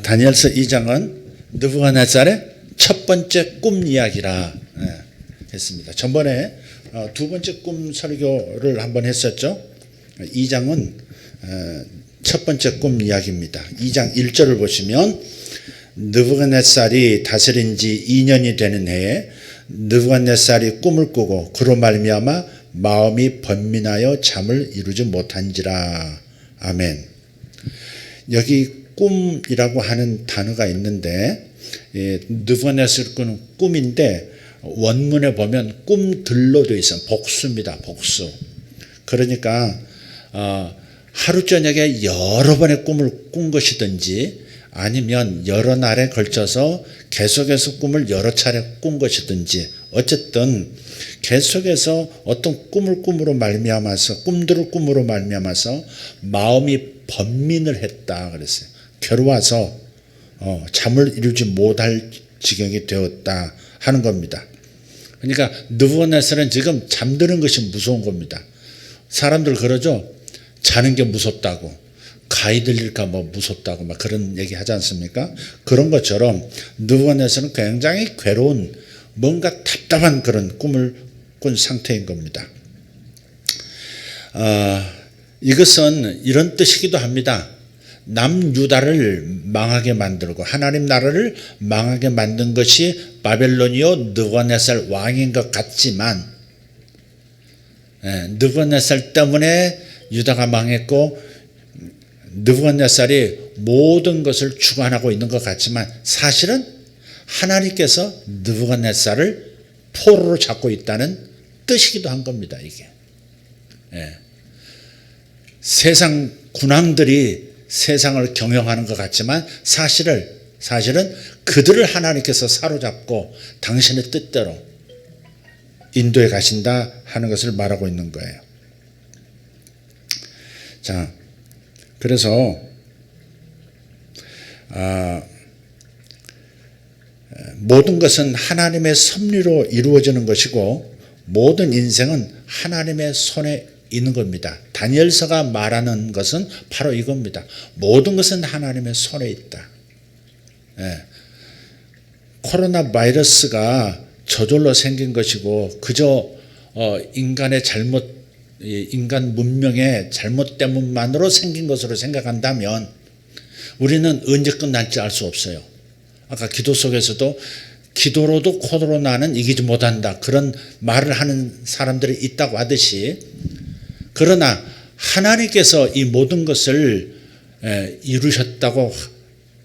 다니엘서 2장은 느부갓네살의 첫 번째 꿈 이야기라 했습니다. 전번에 두 번째 꿈 설교를 한번 했었죠. 2장은 첫 번째 꿈 이야기입니다. 2장 1절을 보시면 느부갓네살이 다스린 지 2년이 되는 해에 느부갓네살이 꿈을 꾸고 그로 말미암아 마음이 번민하여 잠을 이루지 못한지라. 아멘. 여기 꿈이라고 하는 단어가 있는데 느부갓네살 꾸는 꿈인데 원문에 보면 꿈들로 되어 있어요. 복수입니다. 복수. 그러니까 하루 저녁에 여러 번의 꿈을 꾼 것이든지 아니면 여러 날에 걸쳐서 계속해서 꿈을 여러 차례 꾼 것이든지 어쨌든 계속해서 어떤 꿈을 꿈으로 말미암아서 꿈들을 꿈으로 말미암아서 마음이 번민을 했다 그랬어요. 괴로워서 잠을 이루지 못할 지경이 되었다 하는 겁니다. 그러니까 느부갓네살은 지금 잠드는 것이 무서운 겁니다. 사람들 그러죠. 자는 게 무섭다고, 가위 들릴까 뭐 무섭다고 막 그런 얘기 하지 않습니까? 그런 것처럼 느부갓네살은 굉장히 괴로운 뭔가 답답한 그런 꿈을 꾼 상태인 겁니다. 이것은 이런 뜻이기도 합니다. 남유다를 망하게 만들고 하나님 나라를 망하게 만든 것이 바벨론이요 느부갓네살 왕인 것 같지만 느부갓네살 때문에 유다가 망했고 느부갓네살이 모든 것을 주관하고 있는 것 같지만 사실은 하나님께서 느부갓네살을 포로로 잡고 있다는 뜻이기도 한 겁니다. 이게 세상 군왕들이 세상을 경영하는 것 같지만 사실은 그들을 하나님께서 사로잡고 당신의 뜻대로 인도에 가신다 하는 것을 말하고 있는 거예요. 자, 그래서 모든 것은 하나님의 섭리로 이루어지는 것이고 모든 인생은 하나님의 손에 있는 겁니다. 다니엘서가 말하는 것은 바로 이겁니다. 모든 것은 하나님의 손에 있다. 코로나 바이러스가 저절로 생긴 것이고 그저 인간의 인간 문명의 잘못 때문만으로 생긴 것으로 생각한다면 우리는 언제 끝날지 알 수 없어요. 아까 기도 속에서도 기도로도 코로나는 이기지 못한다 그런 말을 하는 사람들이 있다고 하듯이 그러나 하나님께서 이 모든 것을 이루셨다고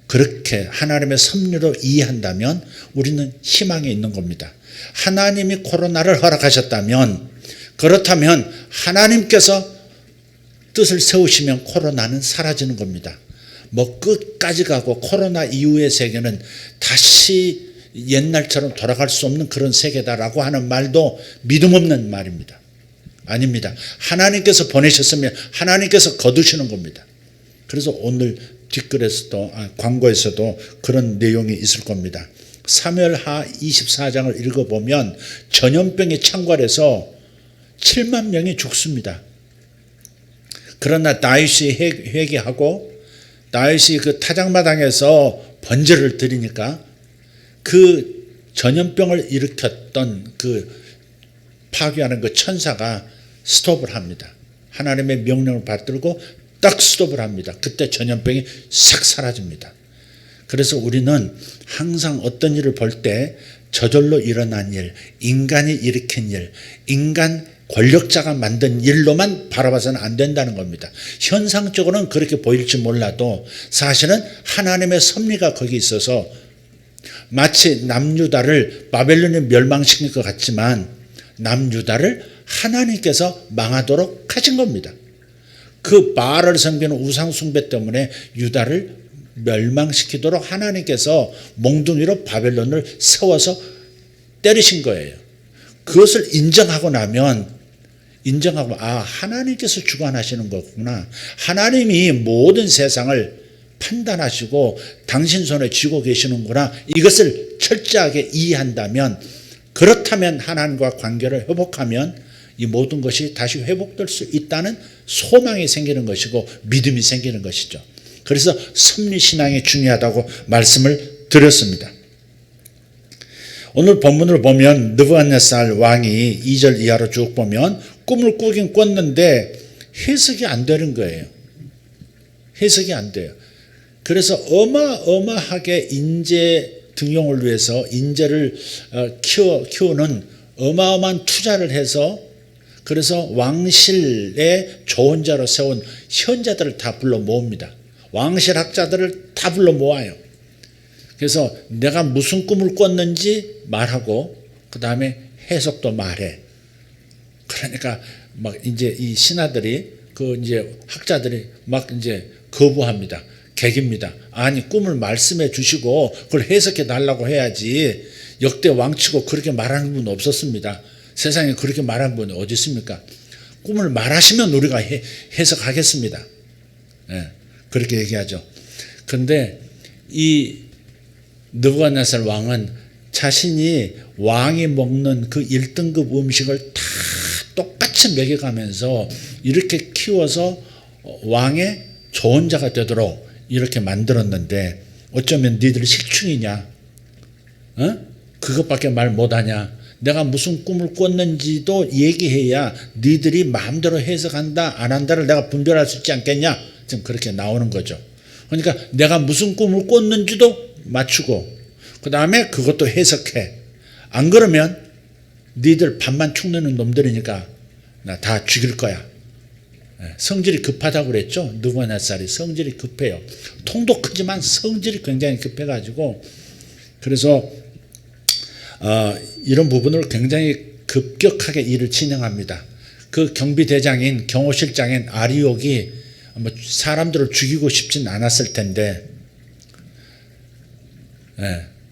그렇게 하나님의 섭리로 이해한다면 우리는 희망이 있는 겁니다. 하나님이 코로나를 허락하셨다면 그렇다면 하나님께서 뜻을 세우시면 코로나는 사라지는 겁니다. 뭐 끝까지 가고 코로나 이후의 세계는 다시 옛날처럼 돌아갈 수 없는 그런 세계다라고 하는 말도 믿음 없는 말입니다. 아닙니다. 하나님께서 보내셨으면 하나님께서 거두시는 겁니다. 그래서 오늘 뒷글에서도 광고에서도 그런 내용이 있을 겁니다. 사무엘하 24장을 읽어보면 전염병에 창궐해서 7만 명이 죽습니다. 그러나 다윗이 회개하고 다윗이 그 타작마당에서 번제를 드리니까 그 전염병을 일으켰던 그 파괴하는 그 천사가 스톱을 합니다. 하나님의 명령을 받들고 딱 스톱을 합니다. 그때 전염병이 싹 사라집니다. 그래서 우리는 항상 어떤 일을 볼 때 저절로 일어난 일, 인간이 일으킨 일, 인간 권력자가 만든 일로만 바라봐서는 안 된다는 겁니다. 현상적으로는 그렇게 보일지 몰라도 사실은 하나님의 섭리가 거기 있어서 마치 남유다를 바벨론에 멸망시킨 것 같지만 남유다를 하나님께서 망하도록 하신 겁니다. 그 바알을 섬기는 우상 숭배 때문에 유다를 멸망시키도록 하나님께서 몽둥이로 바벨론을 세워서 때리신 거예요. 그것을 인정하고 나면 하나님께서 주관하시는 거구나. 하나님이 모든 세상을 판단하시고 당신 손에 쥐고 계시는구나. 이것을 철저하게 이해한다면 그렇다면 하나님과 관계를 회복하면 이 모든 것이 다시 회복될 수 있다는 소망이 생기는 것이고 믿음이 생기는 것이죠. 그래서 섭리신앙이 중요하다고 말씀을 드렸습니다. 오늘 본문을 보면 느부갓네살 왕이 2절 이하로 쭉 보면 꿈을 꾸긴 꿨는데 해석이 안 되는 거예요. 해석이 안 돼요. 그래서 어마어마하게 인재 등용을 위해서 인재를 키우는 어마어마한 투자를 해서 그래서 왕실의 조언자로 세운 현자들을 다 불러 모읍니다. 왕실 학자들을 다 불러 모아요. 그래서 내가 무슨 꿈을 꿨는지 말하고 그 다음에 해석도 말해. 그러니까 막 이제 이 신하들이 그 이제 학자들이 막 이제 거부합니다. 개깁니다. 아니 꿈을 말씀해 주시고 그걸 해석해 달라고 해야지. 역대 왕치고 그렇게 말하는 분은 없었습니다. 세상에 그렇게 말하는 분이 어디 있습니까? 꿈을 말하시면 우리가 해석하겠습니다. 네, 그렇게 얘기하죠. 그런데 이 느부갓네살 왕은 자신이 왕이 먹는 그 1등급 음식을 다 똑같이 먹여가면서 이렇게 키워서 왕의 조언자가 되도록 이렇게 만들었는데 어쩌면 니들 실충이냐? 그것밖에 말 못하냐? 내가 무슨 꿈을 꿨는지도 얘기해야 니들이 마음대로 해석한다 안 한다를 내가 분별할 수 있지 않겠냐? 지금 그렇게 나오는 거죠. 그러니까 내가 무슨 꿈을 꿨는지도 맞추고 그 다음에 그것도 해석해. 안 그러면 니들 밥만 축내는 놈들이니까 나 다 죽일 거야. 성질이 급하다고 그랬죠. 느부갓네살이 성질이 급해요. 통도 크지만 성질이 굉장히 급해가지고 그래서 이런 부분을 굉장히 급격하게 일을 진행합니다. 그 경비대장인 경호실장인 아리옥이 뭐 사람들을 죽이고 싶진 않았을 텐데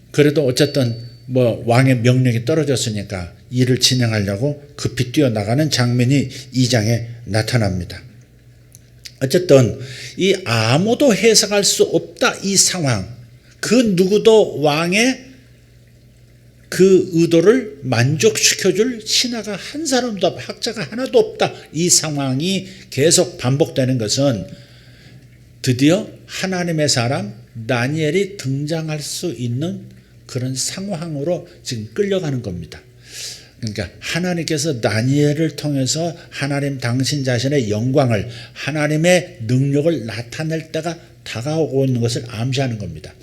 그래도 어쨌든 뭐 왕의 명령이 떨어졌으니까 일을 진행하려고 급히 뛰어나가는 장면이 2장에 나타납니다. 어쨌든 이 아무도 해석할 수 없다 이 상황, 그 누구도 왕의 그 의도를 만족시켜줄 신하가 한 사람도 없다, 학자가 하나도 없다 이 상황이 계속 반복되는 것은 드디어 하나님의 사람 다니엘이 등장할 수 있는 그런 상황으로 지금 끌려가는 겁니다. 그러니까 하나님께서 다니엘을 통해서 하나님 당신 자신의 영광을 하나님의 능력을 나타낼 때가 다가오고 있는 것을 암시하는 겁니다.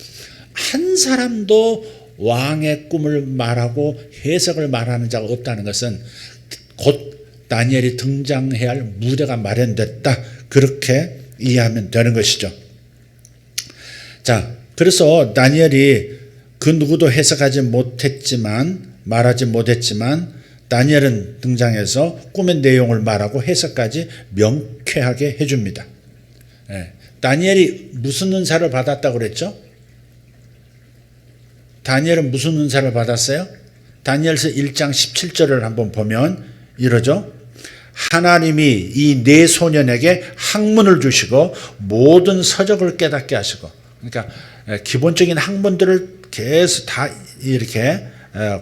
한 사람도 왕의 꿈을 말하고 해석을 말하는 자가 없다는 것은 곧 다니엘이 등장해야 할 무대가 마련됐다 그렇게 이해하면 되는 것이죠. 자, 그래서 다니엘이 그 누구도 해석하지 못했지만 말하지 못했지만 다니엘은 등장해서 꿈의 내용을 말하고 해석까지 명쾌하게 해줍니다. 다니엘이 무슨 은사를 받았다고 그랬죠? 다니엘은 무슨 은사를 받았어요? 다니엘서 1장 17절을 한번 보면 이러죠. 하나님이 이 네 소년에게 학문을 주시고 모든 서적을 깨닫게 하시고, 그러니까 기본적인 학문들을 계속 다 이렇게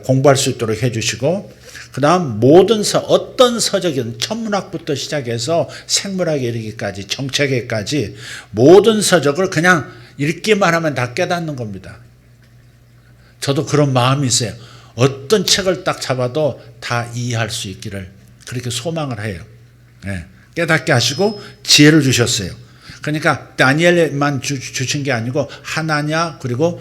공부할 수 있도록 해주시고, 그 다음 모든 어떤 서적이든 천문학부터 시작해서 생물학에 이르기까지 정책에까지 모든 서적을 그냥 읽기만 하면 다 깨닫는 겁니다. 저도 그런 마음이 있어요. 어떤 책을 딱 잡아도 다 이해할 수 있기를 그렇게 소망을 해요. 깨닫게 하시고 지혜를 주셨어요. 그러니까 다니엘만 주신 게 아니고 하나냐 그리고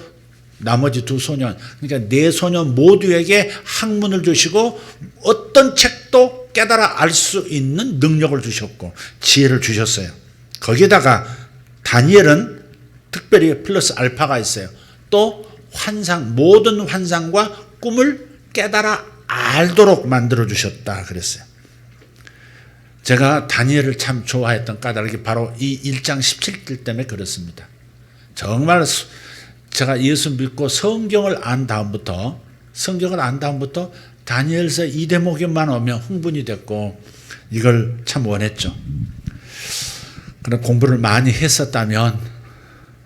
나머지 두 소년, 그러니까 네 소년 모두에게 학문을 주시고 어떤 책도 깨달아 알 수 있는 능력을 주셨고 지혜를 주셨어요. 거기다가 다니엘은 특별히 플러스 알파가 있어요. 또 환상, 모든 환상과 꿈을 깨달아 알도록 만들어 주셨다 그랬어요. 제가 다니엘을 참 좋아했던 까닭이 바로 이 1장 17절 때문에 그렇습니다. 정말 제가 예수 믿고 성경을 안 다음부터 다니엘서 이 대목에만 오면 흥분이 됐고 이걸 참 원했죠. 그런 공부를 많이 했었다면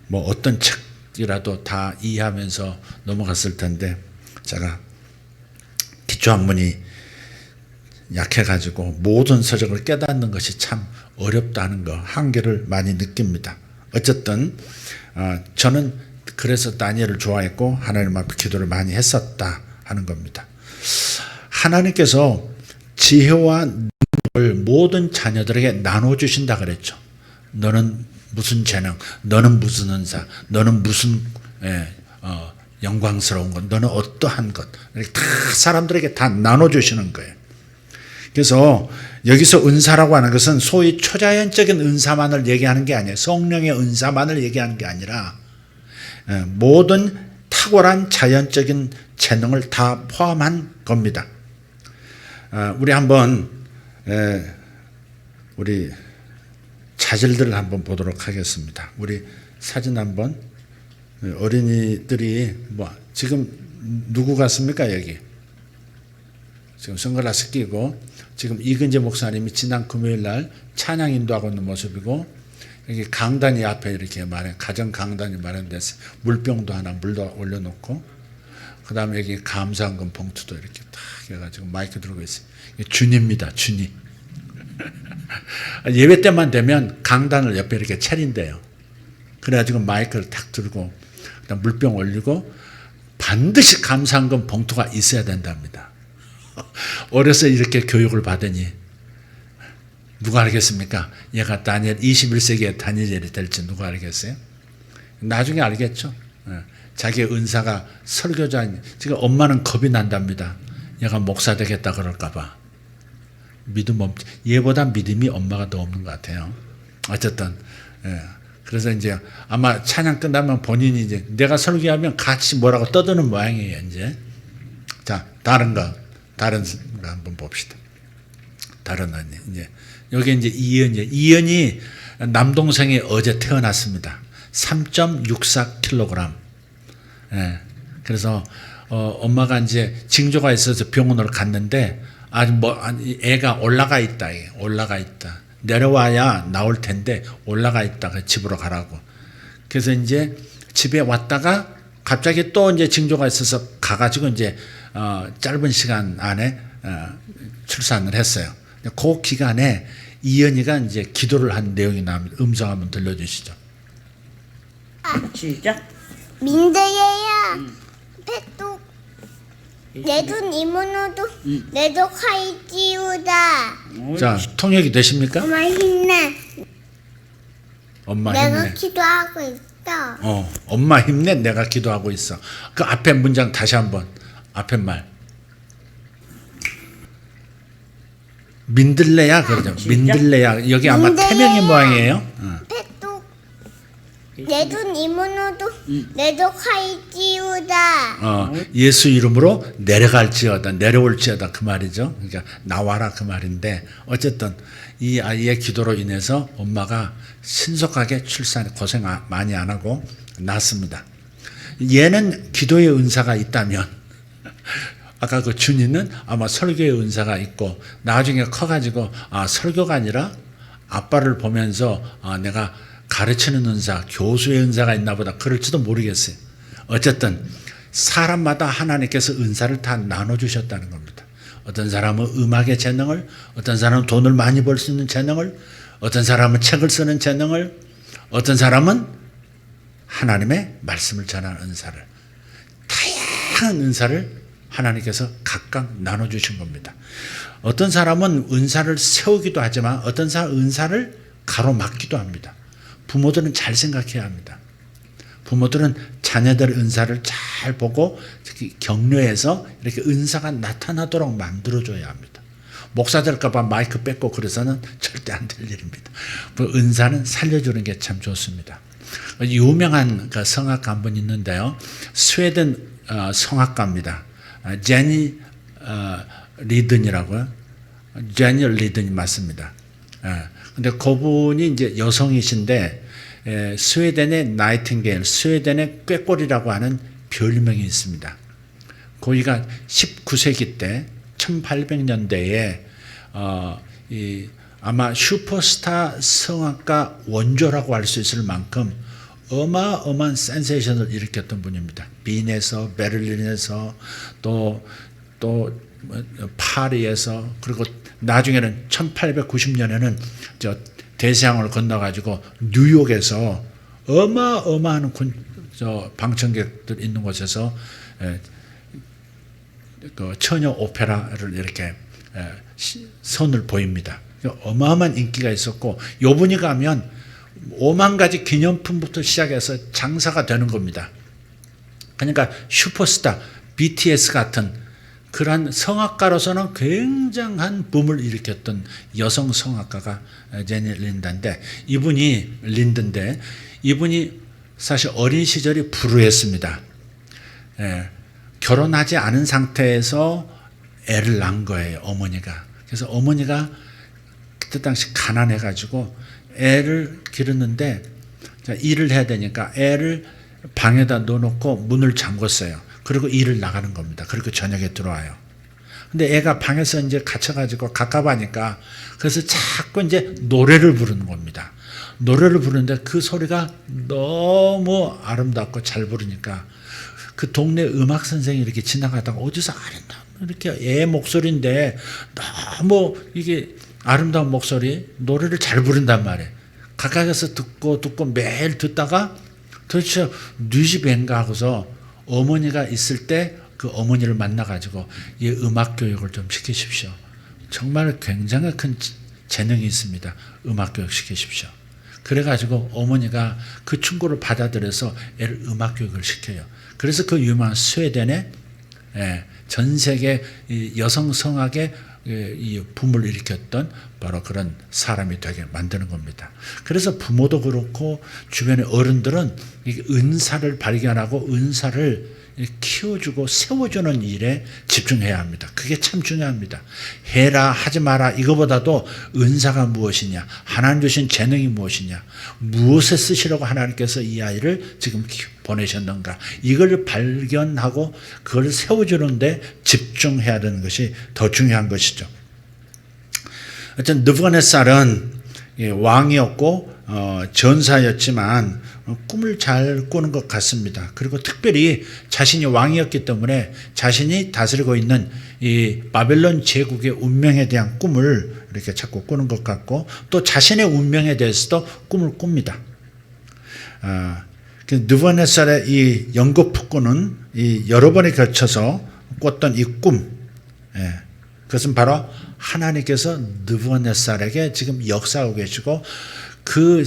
뭐 어떤 책이라도 다 이해하면서 넘어갔을 텐데 제가 기초학문이 약해가지고 모든 서적을 깨닫는 것이 참 어렵다는 거 한계를 많이 느낍니다. 어쨌든 저는 그래서 다니엘을 좋아했고 하나님 앞에 기도를 많이 했었다 하는 겁니다. 하나님께서 지혜와 능력을 모든 자녀들에게 나눠주신다 그랬죠. 너는 무슨 재능, 너는 무슨 은사, 너는 무슨 영광스러운 것, 너는 어떠한 것, 이렇게 다 사람들에게 다 나눠주시는 거예요. 그래서 여기서 은사라고 하는 것은 소위 초자연적인 은사만을 얘기하는 게 아니에요. 성령의 은사만을 얘기하는 게 아니라 모든 탁월한 자연적인 재능을 다 포함한 겁니다. 우리 한번 우리 자질들을 한번 보도록 하겠습니다. 우리 사진 한번. 어린이들이 지금 누구 같습니까? 여기 지금 선글라스 끼고 지금 이근재 목사님이 지난 금요일 날 찬양 인도하고 있는 모습이고, 여기 강단이 앞에 이렇게 가정 강단이 마련돼서 물병도 하나 물도 올려놓고, 그 다음에 여기 감사한금 봉투도 이렇게 딱 해가지고 마이크 들고 있어요. 준입니다. 준이. 예배 때만 되면 강단을 옆에 이렇게 차린대요. 그래가지고 마이크를 탁 들고 그다음 물병 올리고 반드시 감사한금 봉투가 있어야 된답니다. 어려서 이렇게 교육을 받으니 누가 알겠습니까? 얘가 다니엘 21세기에 다니엘이 될지 누가 알겠어요? 나중에 알겠죠. 자기의 은사가 설교자인, 지금 엄마는 겁이 난답니다. 얘가 목사 되겠다 그럴까 봐. 얘보다 믿음이 엄마가 더 없는 것 같아요. 어쨌든 그래서 이제 아마 찬양 끝나면 본인이 이제 내가 설교하면 같이 뭐라고 떠드는 모양이에요. 이제 자, 다른 거 한번 봅시다. 다른 언니. 이제 여기 이제 이연이 남동생이 어제 태어났습니다. 3.64kg. 그래서 엄마가 이제 징조가 있어서 병원을 갔는데 애가 올라가 있다. 내려와야 나올 텐데 올라가 있다가 집으로 가라고. 그래서 이제 집에 왔다가 갑자기 또 이제 징조가 있어서 가가지고 이제 짧은 시간 안에 출산을 했어요. 그 기간에 이연이가 이제 기도를 한 내용이 나옵니다. 음성 한번 들려주시죠. 시작. 민들레야, 패뚝, 내돈 이모노도 내도 카이지우다. 자, 통역이 되십니까? 엄마 힘내. 엄마 내가 힘내. 기도하고 있어. 엄마 힘내. 내가 기도하고 있어. 그 앞에 문장 다시 한번. 앞에 말. 민들레야 그러죠. 민들레야. 여기 아마 민들레야. 태명의 모양이에요. 패뚝, 내돈 이모노도 내도 카이지우다. 예수 이름으로 내려갈지어다, 내려올지어다 그 말이죠. 그러니까 나와라 그 말인데, 어쨌든 이 아이의 기도로 인해서 엄마가 신속하게 고생 많이 안 하고 낳습니다. 얘는 기도의 은사가 있다면 아까 그 준이는 아마 설교의 은사가 있고, 나중에 커가지고 설교가 아니라 아빠를 보면서 내가 가르치는 은사, 교수의 은사가 있나 보다 그럴지도 모르겠어요. 어쨌든 사람마다 하나님께서 은사를 다 나눠주셨다는 겁니다. 어떤 사람은 음악의 재능을, 어떤 사람은 돈을 많이 벌 수 있는 재능을, 어떤 사람은 책을 쓰는 재능을, 어떤 사람은 하나님의 말씀을 전하는 은사를, 다양한 은사를 하나님께서 각각 나눠주신 겁니다. 어떤 사람은 은사를 세우기도 하지만 어떤 사람은 은사를 가로막기도 합니다. 부모들은 잘 생각해야 합니다. 부모들은 자녀들의 은사를 잘 보고 특히 격려해서 이렇게 은사가 나타나도록 만들어줘야 합니다. 목사 될까 봐 마이크 뺏고 그래서는 절대 안 될 일입니다. 그 은사는 살려주는 게 참 좋습니다. 유명한 성악가 한 분 있는데요. 스웨덴 성악가입니다. 제니 리든이라고요. 제니 리든이 맞습니다. 근데 그분이 이제 여성이신데 스웨덴의 나이팅게일, 스웨덴의 꾀꼬리라고 하는 별명이 있습니다. 거기가 19세기 때 1800년대에 아마 슈퍼스타 성악가 원조라고 할 수 있을 만큼 어마어마한 센세이션을 일으켰던 분입니다. 빈에서, 베를린에서, 또 파리에서, 그리고 나중에는 1890년에는 대서양을 건너가지고 뉴욕에서 어마어마한 방청객들 있는 곳에서 그 처녀 오페라를 이렇게 선을 보입니다. 어마어마한 인기가 있었고 요분이 가면 5만 가지 기념품부터 시작해서 장사가 되는 겁니다. 그러니까 슈퍼스타 BTS 같은 그러한 성악가로서는 굉장한 붐을 일으켰던 여성 성악가가 제니 린드인데 이분이 사실 어린 시절이 불우했습니다. 결혼하지 않은 상태에서 애를 낳은 거예요, 어머니가. 그래서 어머니가 그때 당시 가난해가지고 애를 기르는데 일을 해야 되니까 애를 방에다 넣어놓고 문을 잠궜어요. 그리고 일을 나가는 겁니다. 그리고 저녁에 들어와요. 근데 애가 방에서 이제 갇혀가지고 갑갑하니까 그래서 자꾸 이제 노래를 부르는 겁니다. 노래를 부르는데 그 소리가 너무 아름답고 잘 부르니까 그 동네 음악 선생이 이렇게 지나가다가 어디서 아름다운 이렇게 애 목소리인데 너무 이게 아름다운 목소리 노래를 잘 부른단 말이에요. 가까이서 듣고 매일 듣다가 도대체 네 집인가 하고서 어머니가 있을 때 그 어머니를 만나가지고 이 음악 교육을 좀 시키십시오. 정말 굉장히 큰 재능이 있습니다. 음악 교육 시키십시오. 그래가지고 어머니가 그 충고를 받아들여서 애를 음악 교육을 시켜요. 그래서 그 유명한 스웨덴의 전 세계 여성 성악의 이 붐을 일으켰던 바로 그런 사람이 되게 만드는 겁니다. 그래서 부모도 그렇고 주변의 어른들은 은사를 발견하고 은사를 키워주고 세워주는 일에 집중해야 합니다. 그게 참 중요합니다. 해라 하지 마라 이거보다도 은사가 무엇이냐, 하나님 주신 재능이 무엇이냐, 무엇에 쓰시려고 하나님께서 이 아이를 지금 보내셨는가, 이걸 발견하고 그걸 세워주는데 집중해야 되는 것이 더 중요한 것이죠. 어쨌든 느부갓네살은 왕이었고 전사였지만 꿈을 잘 꾸는 것 같습니다. 그리고 특별히 자신이 왕이었기 때문에 자신이 다스리고 있는 이 바벨론 제국의 운명에 대한 꿈을 이렇게 자꾸 꾸는 것 같고 또 자신의 운명에 대해서도 꿈을 꿉니다. 느부갓네살의 이 연거푸꾸는 이 여러 번에 걸쳐서 꿨던 이 꿈, 그것은 바로 하나님께서 느부갓네살에게 지금 역사하고 계시고 그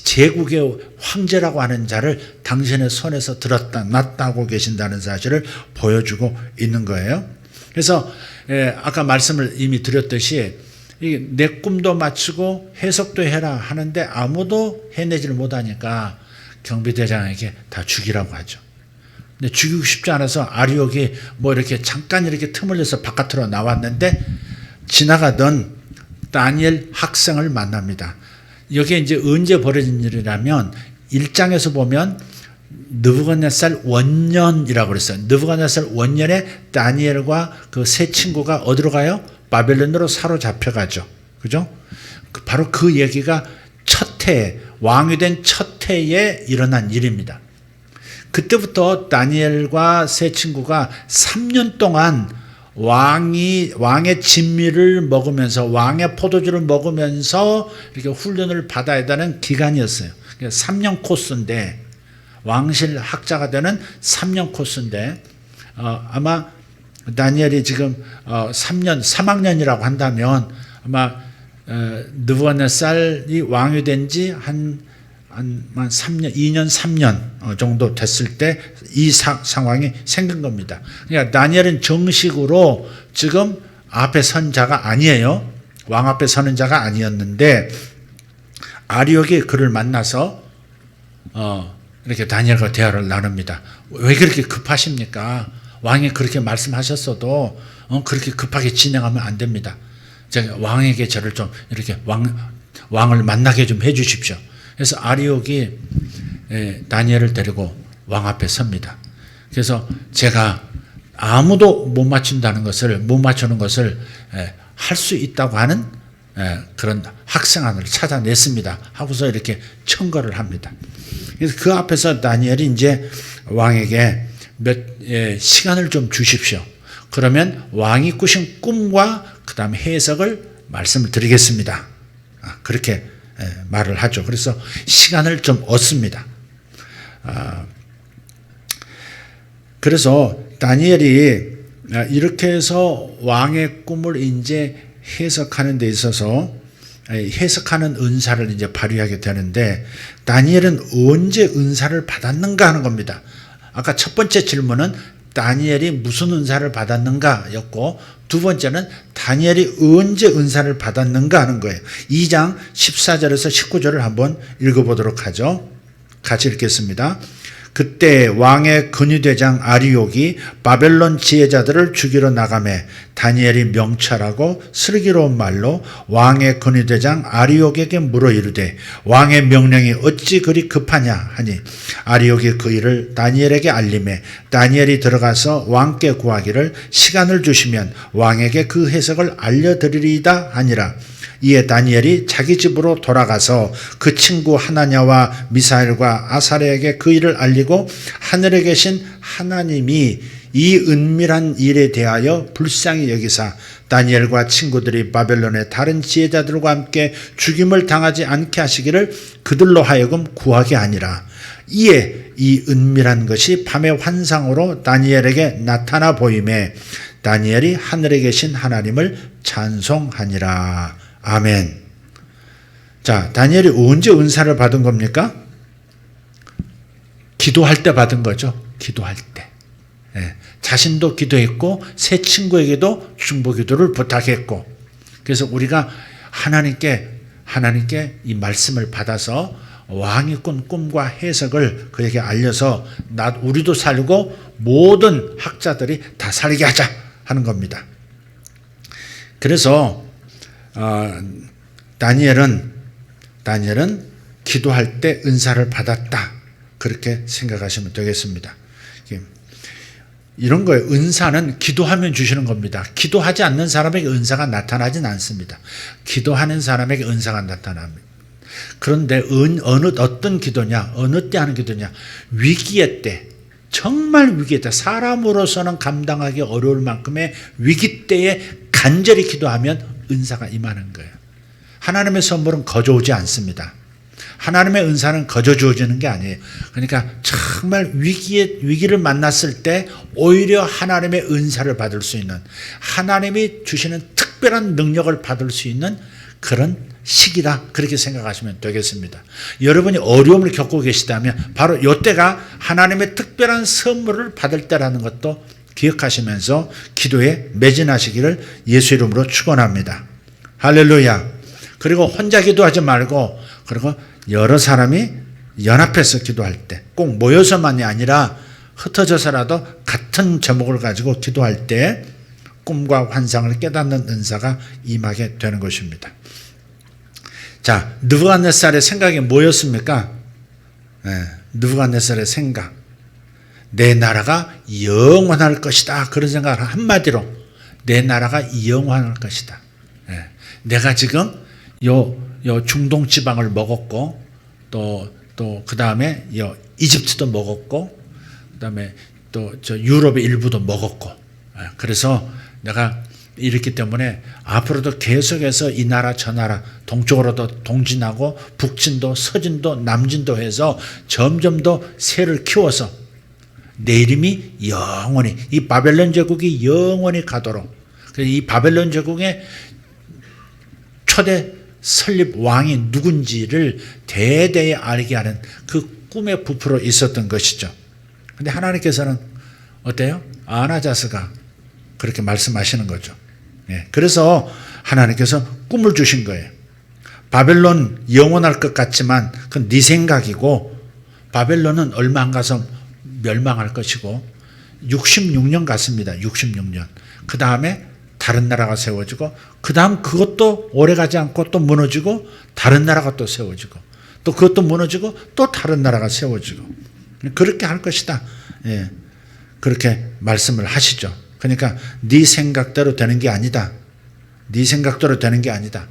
제국의 황제라고 하는 자를 당신의 손에서 들었다 놨다고 계신다는 사실을 보여주고 있는 거예요. 그래서 아까 말씀을 이미 드렸듯이 내 꿈도 맞추고 해석도 해라 하는데 아무도 해내지를 못하니까 경비대장에게 다 죽이라고 하죠. 근데 죽이고 싶지 않아서 아리옥이 뭐 이렇게 잠깐 이렇게 틈을 내서 바깥으로 나왔는데 지나가던 다니엘 학생을 만납니다. 여기에 이제 언제 벌어진 일이라면 1장에서 보면 느부갓네살 원년이라고 그랬어요. 느부갓네살 원년에 다니엘과 그 세 친구가 어디로 가요? 바벨론으로 사로잡혀 가죠. 그죠? 바로 그 얘기가 첫 해에, 왕이 된 첫 해에 일어난 일입니다. 그때부터 다니엘과 세 친구가 3년 동안 왕의 진미를 먹으면서 왕의 포도주를 먹으면서 이렇게 훈련을 받아야 되는 기간이었어요. 3년 코스인데 왕실 학자가 되는 3년 코스인데 아마 다니엘이 지금 3학년이라고 한다면 아마 느부갓네살이 왕이 된 지 한 3년, 2년, 3년 정도 됐을 때 이 상황이 생긴 겁니다. 그러니까 다니엘은 정식으로 지금 앞에 선 자가 아니에요. 왕 앞에 서는 자가 아니었는데 아리옥이 그를 만나서 이렇게 다니엘과 대화를 나눕니다. 왜 그렇게 급하십니까? 왕이 그렇게 말씀하셨어도 그렇게 급하게 진행하면 안 됩니다. 제가 왕에게 저를 좀 이렇게 왕을 만나게 좀 해주십시오. 그래서 아리옥이 다니엘을 데리고 왕 앞에 섭니다. 그래서 제가 아무도 못 맞춘다는 것을, 못 맞추는 것을 할 수 있다고 하는 그런 학생안을 찾아냈습니다. 하고서 이렇게 청거를 합니다. 그래서 그 앞에서 다니엘이 이제 왕에게 시간을 좀 주십시오. 그러면 왕이 꾸신 꿈과 그 다음에 해석을 말씀을 드리겠습니다. 그렇게 말을 하죠. 그래서 시간을 좀 얻습니다. 그래서 다니엘이 이렇게 해서 왕의 꿈을 이제 해석하는 데 있어서 해석하는 은사를 이제 발휘하게 되는데, 다니엘은 언제 은사를 받았는가 하는 겁니다. 아까 첫 번째 질문은 다니엘이 무슨 은사를 받았는가 였고, 두 번째는 다니엘이 언제 은사를 받았는가 하는 거예요. 2장 14절에서 19절을 한번 읽어보도록 하죠. 같이 읽겠습니다. 그때 왕의 근위대장 아리옥이 바벨론 지혜자들을 죽이러 나가매 다니엘이 명철하고 슬기로운 말로 왕의 근위대장 아리옥에게 물어 이르되 왕의 명령이 어찌 그리 급하냐 하니, 아리옥이 그 일을 다니엘에게 알림해 다니엘이 들어가서 왕께 구하기를 시간을 주시면 왕에게 그 해석을 알려드리리이다 하니라. 이에 다니엘이 자기 집으로 돌아가서 그 친구 하나냐와 미사엘과 아사랴에게 그 일을 알리고, 하늘에 계신 하나님이 이 은밀한 일에 대하여 불쌍히 여기사 다니엘과 친구들이 바벨론의 다른 지혜자들과 함께 죽임을 당하지 않게 하시기를 그들로 하여금 구하게 하니라. 이에 이 은밀한 것이 밤의 환상으로 다니엘에게 나타나 보임에 다니엘이 하늘에 계신 하나님을 찬송하니라. 아멘. 자, 다니엘이 언제 은사를 받은 겁니까? 기도할 때 받은 거죠. 기도할 때. 자신도 기도했고 새 친구에게도 중보 기도를 부탁했고, 그래서 우리가 하나님께 이 말씀을 받아서 왕이 꾼 꿈과 해석을 그에게 알려서 우리도 살고 모든 학자들이 다 살게 하자 하는 겁니다. 그래서 다니엘은 기도할 때 은사를 받았다, 그렇게 생각하시면 되겠습니다. 이런 거예요. 은사는 기도하면 주시는 겁니다. 기도하지 않는 사람에게 은사가 나타나진 않습니다. 기도하는 사람에게 은사가 나타납니다. 그런데 어떤 기도냐, 어느 때 하는 기도냐, 위기의 때, 정말 위기의 때, 사람으로서는 감당하기 어려울 만큼의 위기 때에 간절히 기도하면 은사가 임하는 거예요. 하나님의 선물은 거저 오지 않습니다. 하나님의 은사는 거저 주어지는 게 아니에요. 그러니까 정말 위기를 만났을 때 오히려 하나님의 은사를 받을 수 있는, 하나님이 주시는 특별한 능력을 받을 수 있는 그런 시기다, 그렇게 생각하시면 되겠습니다. 여러분이 어려움을 겪고 계시다면 바로 이때가 하나님의 특별한 선물을 받을 때라는 것도 기억하시면서 기도에 매진하시기를 예수 이름으로 축원합니다. 할렐루야. 그리고 혼자 기도하지 말고, 그리고 여러 사람이 연합해서 기도할 때, 꼭 모여서만이 아니라 흩어져서라도 같은 제목을 가지고 기도할 때 꿈과 환상을 깨닫는 은사가 임하게 되는 것입니다. 자, 느부갓네살의 생각이 뭐였습니까? 느부갓네살의 생각, 내 나라가 영원할 것이다, 그런 생각을 한마디로 내 나라가 영원할 것이다. 내가 지금 요 중동 지방을 먹었고, 또 그 다음에 이집트도 먹었고, 그 다음에 또 저 유럽의 일부도 먹었고, 그래서 내가 이렇기 때문에 앞으로도 계속해서 이 나라 저 나라 동쪽으로도 동진하고 북진도 서진도 남진도 해서 점점 더 세를 키워서 내 이름이 영원히, 이 바벨론 제국이 영원히 가도록, 이 바벨론 제국의 초대 설립 왕이 누군지를 대대에 알게 하는 그 꿈에 부풀어 있었던 것이죠. 그런데 하나님께서는 어때요? 아나자스가 그렇게 말씀하시는 거죠. 그래서 하나님께서 꿈을 주신 거예요. 바벨론 영원할 것 같지만 그건 네 생각이고, 바벨론은 얼마 안 가서 멸망할 것이고 66년 갔습니다. 66년. 그 다음에 다른 나라가 세워지고, 그 다음 그것도 오래가지 않고 또 무너지고, 다른 나라가 또 세워지고, 또 그것도 무너지고, 또 다른 나라가 세워지고, 그렇게 할 것이다. 그렇게 말씀을 하시죠. 그러니까 네 생각대로 되는 게 아니다. 네 생각대로 되는 게 아니다.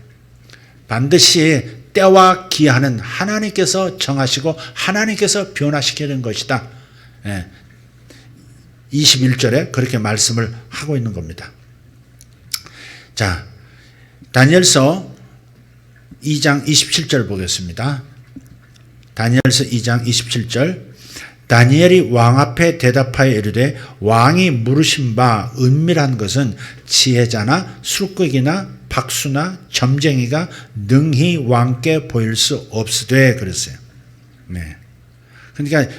반드시 때와 기한은 하나님께서 정하시고 하나님께서 변화시키는 것이다. 21절에 그렇게 말씀을 하고 있는 겁니다. 자, 다니엘서 2장 27절 보겠습니다. 다니엘서 2장 27절. 다니엘이 왕 앞에 대답하여 이르되 왕이 물으신 바 은밀한 것은 지혜자나 술꾼이나 박수나 점쟁이가 능히 왕께 보일 수 없으되 그랬어요. 네. 그러니까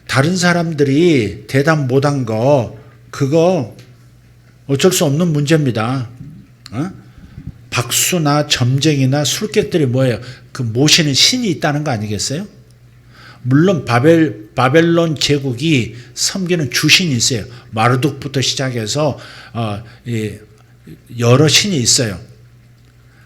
다른 사람들이 대답 못한 거 그거 어쩔 수 없는 문제입니다. 박수나 점쟁이나 술객들이 뭐예요? 그 모시는 신이 있다는 거 아니겠어요? 물론 바벨론 제국이 섬기는 주신이 있어요. 마르둑부터 시작해서 여러 신이 있어요.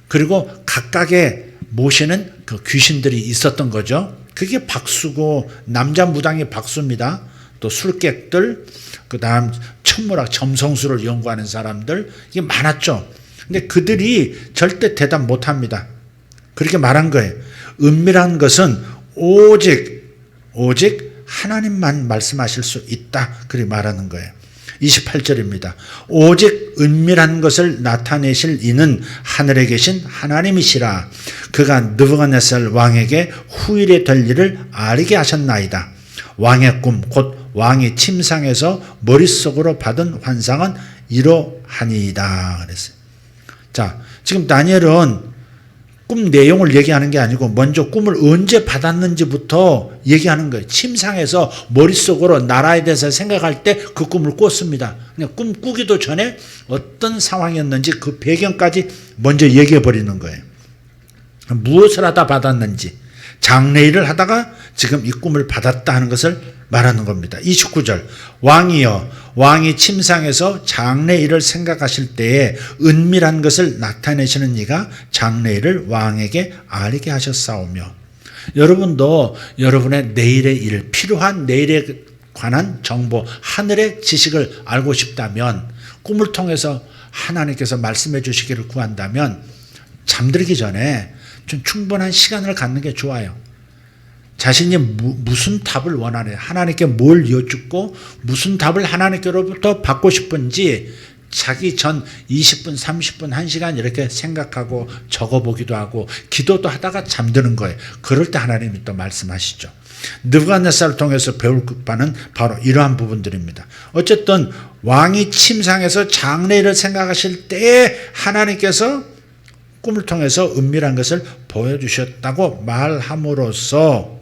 그리고 각각의 모시는 그 귀신들이 있었던 거죠. 그게 박수고 남자 무당이 박수입니다. 또 술객들, 그 다음 천문학 점성술을 연구하는 사람들 이게 많았죠. 근데 그들이 절대 대답 못합니다. 그렇게 말한 거예요. 은밀한 것은 오직 하나님만 말씀하실 수 있다. 그렇게 말하는 거예요. 28절입니다. 오직 은밀한 것을 나타내실 이는 하늘에 계신 하나님이시라. 그가 느부갓네살 왕에게 후일에 될 일을 알게 하셨나이다. 왕의 꿈 곧 왕이 침상에서 머릿속으로 받은 환상은 이러하니이다. 그랬어요. 자, 지금 다니엘은 꿈 내용을 얘기하는 게 아니고 먼저 꿈을 언제 받았는지부터 얘기하는 거예요. 침상에서 머릿속으로 나라에 대해서 생각할 때 그 꿈을 꿨습니다. 그냥 꿈 꾸기도 전에 어떤 상황이었는지 그 배경까지 먼저 얘기해 버리는 거예요. 무엇을 하다 받았는지, 장래일을 하다가 지금 이 꿈을 받았다 하는 것을 말하는 겁니다. 29절 왕이여 왕이 침상에서 장래일을 생각하실 때에 은밀한 것을 나타내시는 이가 장래일을 왕에게 알게 하셨사오며. 여러분도 여러분의 내일의 일, 필요한 내일에 관한 정보, 하늘의 지식을 알고 싶다면 꿈을 통해서 하나님께서 말씀해 주시기를 구한다면 잠들기 전에 좀 충분한 시간을 갖는 게 좋아요. 자신이 무슨 답을 원하느냐, 하나님께 뭘 여쭙고 무슨 답을 하나님께로부터 받고 싶은지 자기 전 20분, 30분, 1시간 이렇게 생각하고 적어보기도 하고 기도도 하다가 잠드는 거예요. 그럴 때 하나님이 또 말씀하시죠. 느부갓네살을 통해서 배울 바는 바로 이러한 부분들입니다. 어쨌든 왕이 침상에서 장래일을 생각하실 때에 하나님께서 꿈을 통해서 은밀한 것을 보여주셨다고 말함으로써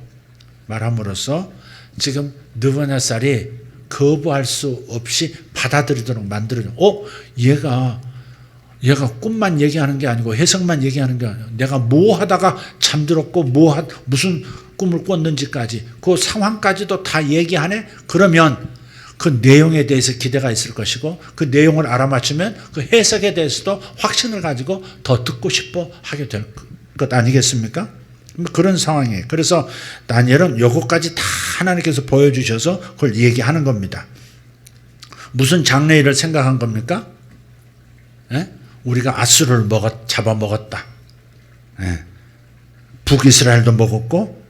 지금 느부갓네살이 거부할 수 없이 받아들이도록 만들어줘. 얘가 꿈만 얘기하는 게 아니고 해석만 얘기하는 게 아니고 내가 뭐 하다가 잠들었고 무슨 꿈을 꿨는지까지 그 상황까지도 다 얘기하네. 그러면 그 내용에 대해서 기대가 있을 것이고 그 내용을 알아맞히면 그 해석에 대해서도 확신을 가지고 더 듣고 싶어 하게 될 것 아니겠습니까? 그런 상황이에요. 그래서 다니엘은 요것까지 다 하나님께서 보여주셔서 그걸 얘기하는 겁니다. 무슨 장래일을 생각한 겁니까? 우리가 아수르를 잡아먹었다. 북이스라엘도 먹었고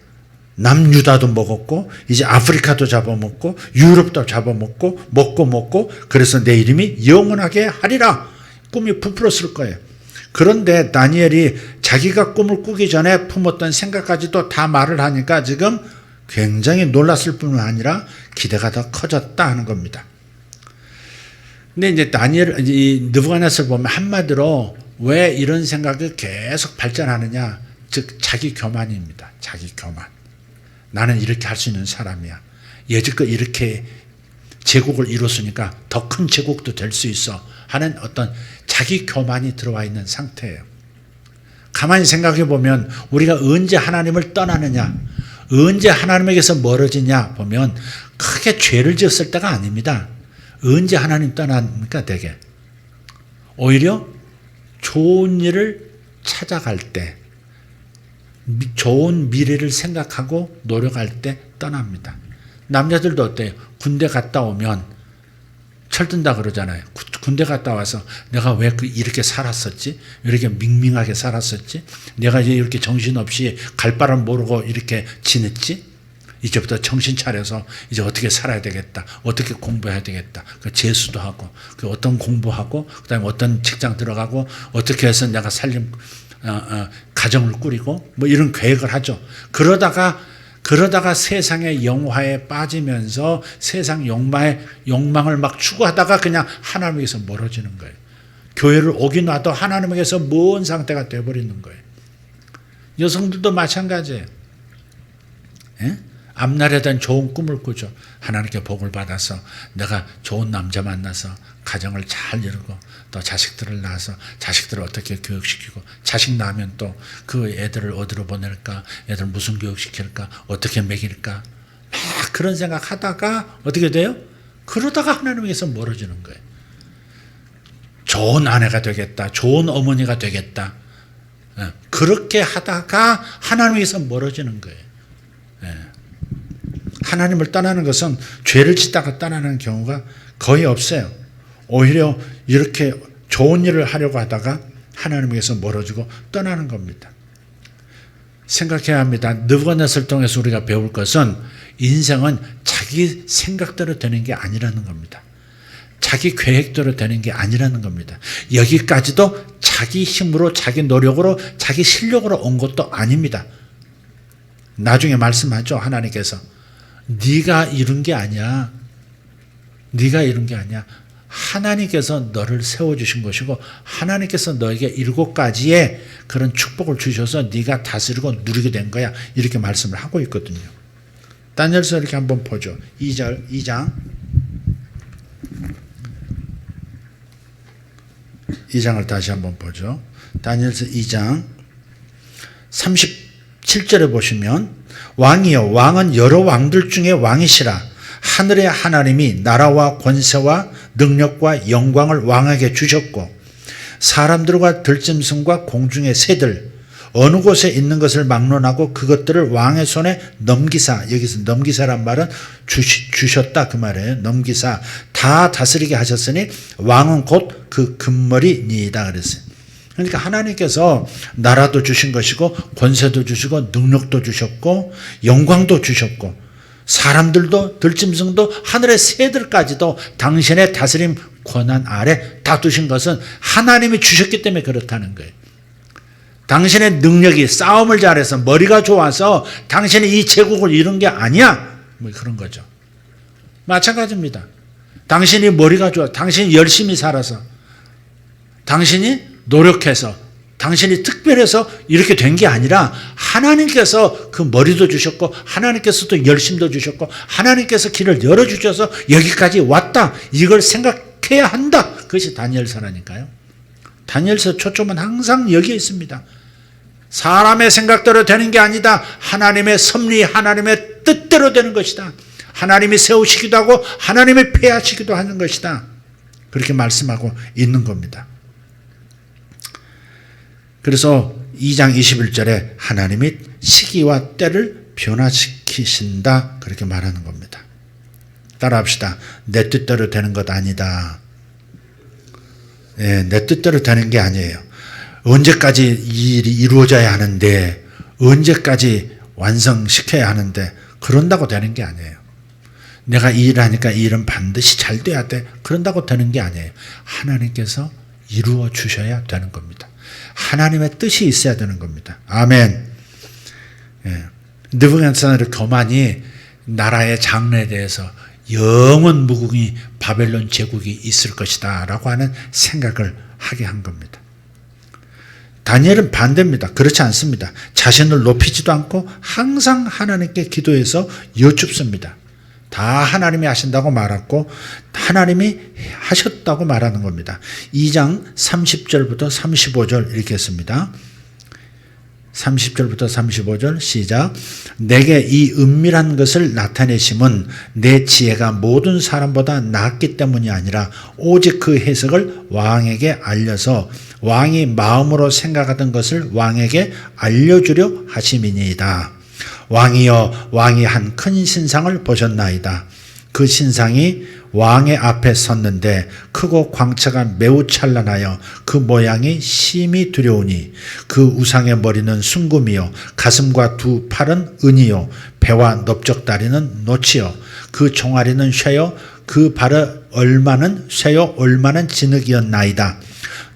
남유다도 먹었고 이제 아프리카도 잡아먹고 유럽도 잡아먹고 먹고 그래서 내 이름이 영원하게 하리라. 꿈이 부풀었을 거예요. 그런데 다니엘이 자기가 꿈을 꾸기 전에 품었던 생각까지도 다 말을 하니까 지금 굉장히 놀랐을 뿐만 아니라 기대가 더 커졌다 하는 겁니다. 근데 이제 이 느부갓네살 보면 한마디로 왜 이런 생각이 계속 발전하느냐, 즉 자기 교만입니다. 자기 교만. 나는 이렇게 할 수 있는 사람이야. 여지껏 이렇게 제국을 이뤘으니까 더 큰 제국도 될 수 있어 하는 어떤 자기 교만이 들어와 있는 상태예요. 가만히 생각해 보면 우리가 언제 하나님을 떠나느냐, 언제 하나님에게서 멀어지냐 보면 크게 죄를 지었을 때가 아닙니다. 언제 하나님 떠납니까? 되게 오히려 좋은 일을 찾아갈 때, 좋은 미래를 생각하고 노력할 때 떠납니다. 남자들도 어때요? 군대 갔다 오면 철든다 그러잖아요. 군대 갔다 와서 내가 왜 이렇게 살았었지? 이렇게 밍밍하게 살았었지? 내가 이제 이렇게 정신없이 갈 바를 모르고 이렇게 지냈지? 이제부터 정신 차려서 이제 어떻게 살아야 되겠다. 어떻게 공부해야 되겠다. 그 재수도 하고, 그 어떤 공부하고, 그 다음에 어떤 직장 들어가고, 어떻게 해서 내가 가정을 꾸리고, 뭐 이런 계획을 하죠. 그러다가 그러다가 세상의 영화에 빠지면서 세상 욕망을 막 추구하다가 그냥 하나님에게서 멀어지는 거예요. 교회를 오긴 와도 하나님에게서 먼 상태가 되어버리는 거예요. 여성들도 마찬가지예요. 예? 앞날에 대한 좋은 꿈을 꾸죠. 하나님께 복을 받아서 내가 좋은 남자 만나서 가정을 잘 이루고 또 자식들을 낳아서 자식들을 어떻게 교육시키고 자식 낳으면 또 그 애들을 어디로 보낼까, 애들 무슨 교육시킬까, 어떻게 먹일까 막 그런 생각하다가 어떻게 돼요? 그러다가 하나님에게서 멀어지는 거예요. 좋은 아내가 되겠다, 좋은 어머니가 되겠다, 그렇게 하다가 하나님에게서 멀어지는 거예요. 하나님을 떠나는 것은 죄를 짓다가 떠나는 경우가 거의 없어요. 오히려 이렇게 좋은 일을 하려고 하다가 하나님에게서 멀어지고 떠나는 겁니다. 생각해야 합니다. 느부갓네살을 통해서 우리가 배울 것은 인생은 자기 생각대로 되는 게 아니라는 겁니다. 자기 계획대로 되는 게 아니라는 겁니다. 여기까지도 자기 힘으로, 자기 노력으로, 자기 실력으로 온 것도 아닙니다. 나중에 말씀하죠. 하나님께서 네가 이룬 게 아니야. 네가 이룬 게 아니야. 하나님께서 너를 세워주신 것이고 하나님께서 너에게 7가지의 그런 축복을 주셔서 네가 다스리고 누리게 된 거야. 이렇게 말씀을 하고 있거든요. 다니엘서 이렇게 한번 보죠. 2장 2장을 다시 한번 보죠. 다니엘서 2장 37절에 보시면 왕이여 왕은 여러 왕들 중에 왕이시라. 하늘의 하나님이 나라와 권세와 능력과 영광을 왕에게 주셨고 사람들과 들짐승과 공중의 새들 어느 곳에 있는 것을 막론하고 그것들을 왕의 손에 넘기사, 여기서 넘기사란 말은 주셨다 그 말이에요. 넘기사 다 다스리게 하셨으니 왕은 곧 그 금머리니이다 그랬어요. 그러니까 하나님께서 나라도 주신 것이고 권세도 주시고 능력도 주셨고 영광도 주셨고 사람들도 들짐승도 하늘의 새들까지도 당신의 다스림 권한 아래 다 두신 것은 하나님이 주셨기 때문에 그렇다는 거예요. 당신의 능력이 싸움을 잘해서 머리가 좋아서 당신이 이 제국을 이룬 게 아니야. 뭐 그런 거죠. 마찬가지입니다. 당신이 머리가 좋아, 당신이 열심히 살아서, 당신이 노력해서, 당신이 특별해서 이렇게 된 게 아니라 하나님께서 그 머리도 주셨고 하나님께서 또 열심도 주셨고 하나님께서 길을 열어주셔서 여기까지 왔다. 이걸 생각해야 한다. 그것이 다니엘서라니까요. 다니엘서 초점은 항상 여기에 있습니다. 사람의 생각대로 되는 게 아니다. 하나님의 섭리, 하나님의 뜻대로 되는 것이다. 하나님이 세우시기도 하고 하나님이 폐하시기도 하는 것이다. 그렇게 말씀하고 있는 겁니다. 그래서 2장 21절에 하나님이 시기와 때를 변화시키신다. 그렇게 말하는 겁니다. 따라합시다. 내 뜻대로 되는 것 아니다. 네, 내 뜻대로 되는 게 아니에요. 언제까지 이 일이 이루어져야 하는데, 언제까지 완성시켜야 하는데, 그런다고 되는 게 아니에요. 내가 이 일을 하니까 이 일은 반드시 잘 돼야 돼. 그런다고 되는 게 아니에요. 하나님께서 이루어 주셔야 되는 겁니다. 하나님의 뜻이 있어야 되는 겁니다. 아멘. 예. 느부갓네살의 교만이 나라의 장래에 대해서 영원 무궁히 바벨론 제국이 있을 것이다 라고 하는 생각을 하게 한 겁니다. 다니엘은 반대입니다. 그렇지 않습니다. 자신을 높이지도 않고 항상 하나님께 기도해서 여쭙습니다. 다 하나님이 하신다고 말하고 하나님이 하셨다고 말하는 겁니다. 2장 30절부터 35절 이렇게 했습니다. 30절부터 35절 시작. 내게 이 은밀한 것을 나타내심은 내 지혜가 모든 사람보다 낫기 때문이 아니라 오직 그 해석을 왕에게 알려서 왕이 마음으로 생각하던 것을 왕에게 알려주려 하심이니이다. 왕이여 왕이 한 큰 신상을 보셨나이다. 그 신상이 왕의 앞에 섰는데 크고 광채가 매우 찬란하여 그 모양이 심히 두려우니 그 우상의 머리는 순금이요 가슴과 두 팔은 은이요 배와 넓적다리는 노치요 그 종아리는 쇠요 그 발의 얼마는 쇠요 얼마는 진흙이었나이다.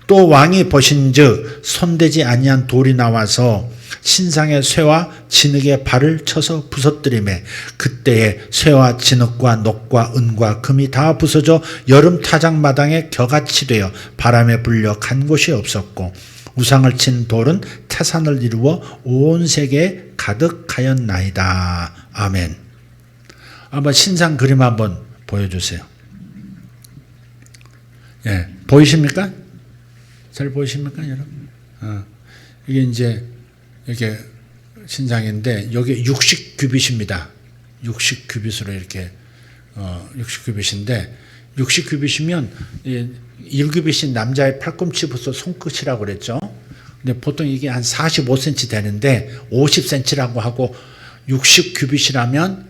또 왕이 보신즉 손대지 아니한 돌이 나와서 신상의 쇠와 진흙의 발을 쳐서 부서뜨리매 그때에 쇠와 진흙과 녹과 은과 금이 다 부서져 여름 타작마당에 겨같이 되어 바람에 불려 간 곳이 없었고 우상을 친 돌은 태산을 이루어 온 세계에 가득하였나이다. 아멘. 한번 신상 그림 한번 보여주세요. 예, 보이십니까? 잘 보이십니까, 여러분? 이게 이제 이렇게 신상인데 여기 60규빗입니다. 60규빗으로 이렇게 60규빗인데 60규빗이면 1규빗이 남자의 팔꿈치부터 손끝이라고 그랬죠. 근데 보통 이게 한 45cm 되는데 50cm라고 하고 60규빗이라면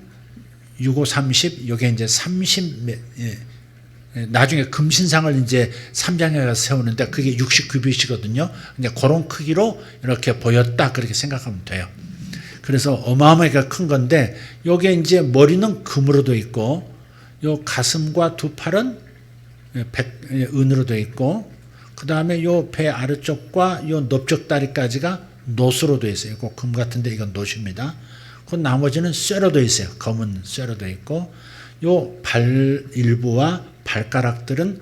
65, 30, 여기 이제 30, 나중에 금신상을 이제 삼장에 가서 세우는데 그게 60규빗이거든요. 근데 그런 크기로 이렇게 보였다 그렇게 생각하면 돼요. 그래서 어마어마하게 큰 건데 여기에 이제 머리는 금으로 되어 있고 요 가슴과 두 팔은 은으로 되어 있고 그 다음에 요 배 아래쪽과 요 넓적다리까지가 노수로 되어 있어요. 그 금 같은데 이건 노수입니다. 그 나머지는 쇠로 되어 있어요. 검은 쇠로 되어 있고 요 발 일부와 발가락들은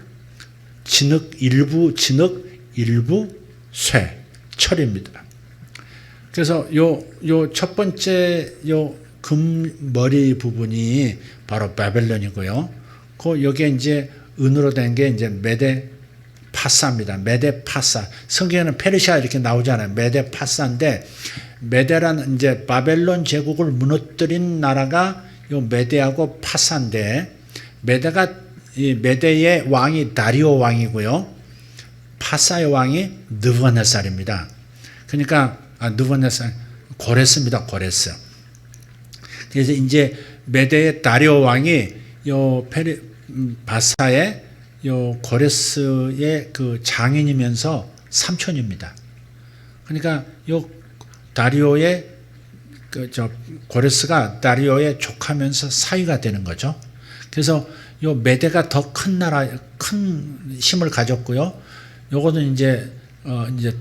일부 진흙, 일부 쇠, 철입니다. 그래서 요 첫 번째 요 금머리 부분이 바로 바벨론이고요. 여기에 이제 은으로 된 게 이제 메데파사입니다. 메데파사. 성경에는 페르시아 이렇게 나오잖아요. 메데파사인데 메데란 이제 바벨론 제국을 무너뜨린 나라가 요 메데하고 파사인데 메데가 이 메데의 왕이 다리오 왕이고요. 파사의 왕이 느부갓네살입니다. 그러니까 느부갓네살 고레스입니다. 고레스. 그래서 이제 메데의 다리오 왕이 요 바사의 요 고레스의 그 장인이면서 삼촌입니다. 그러니까 요 다리오의 고레스가 다리오의 조카면서 사위가 되는 거죠. 그래서 요 메데가 더 큰 나라, 큰 힘을 가졌고요. 요거는 이제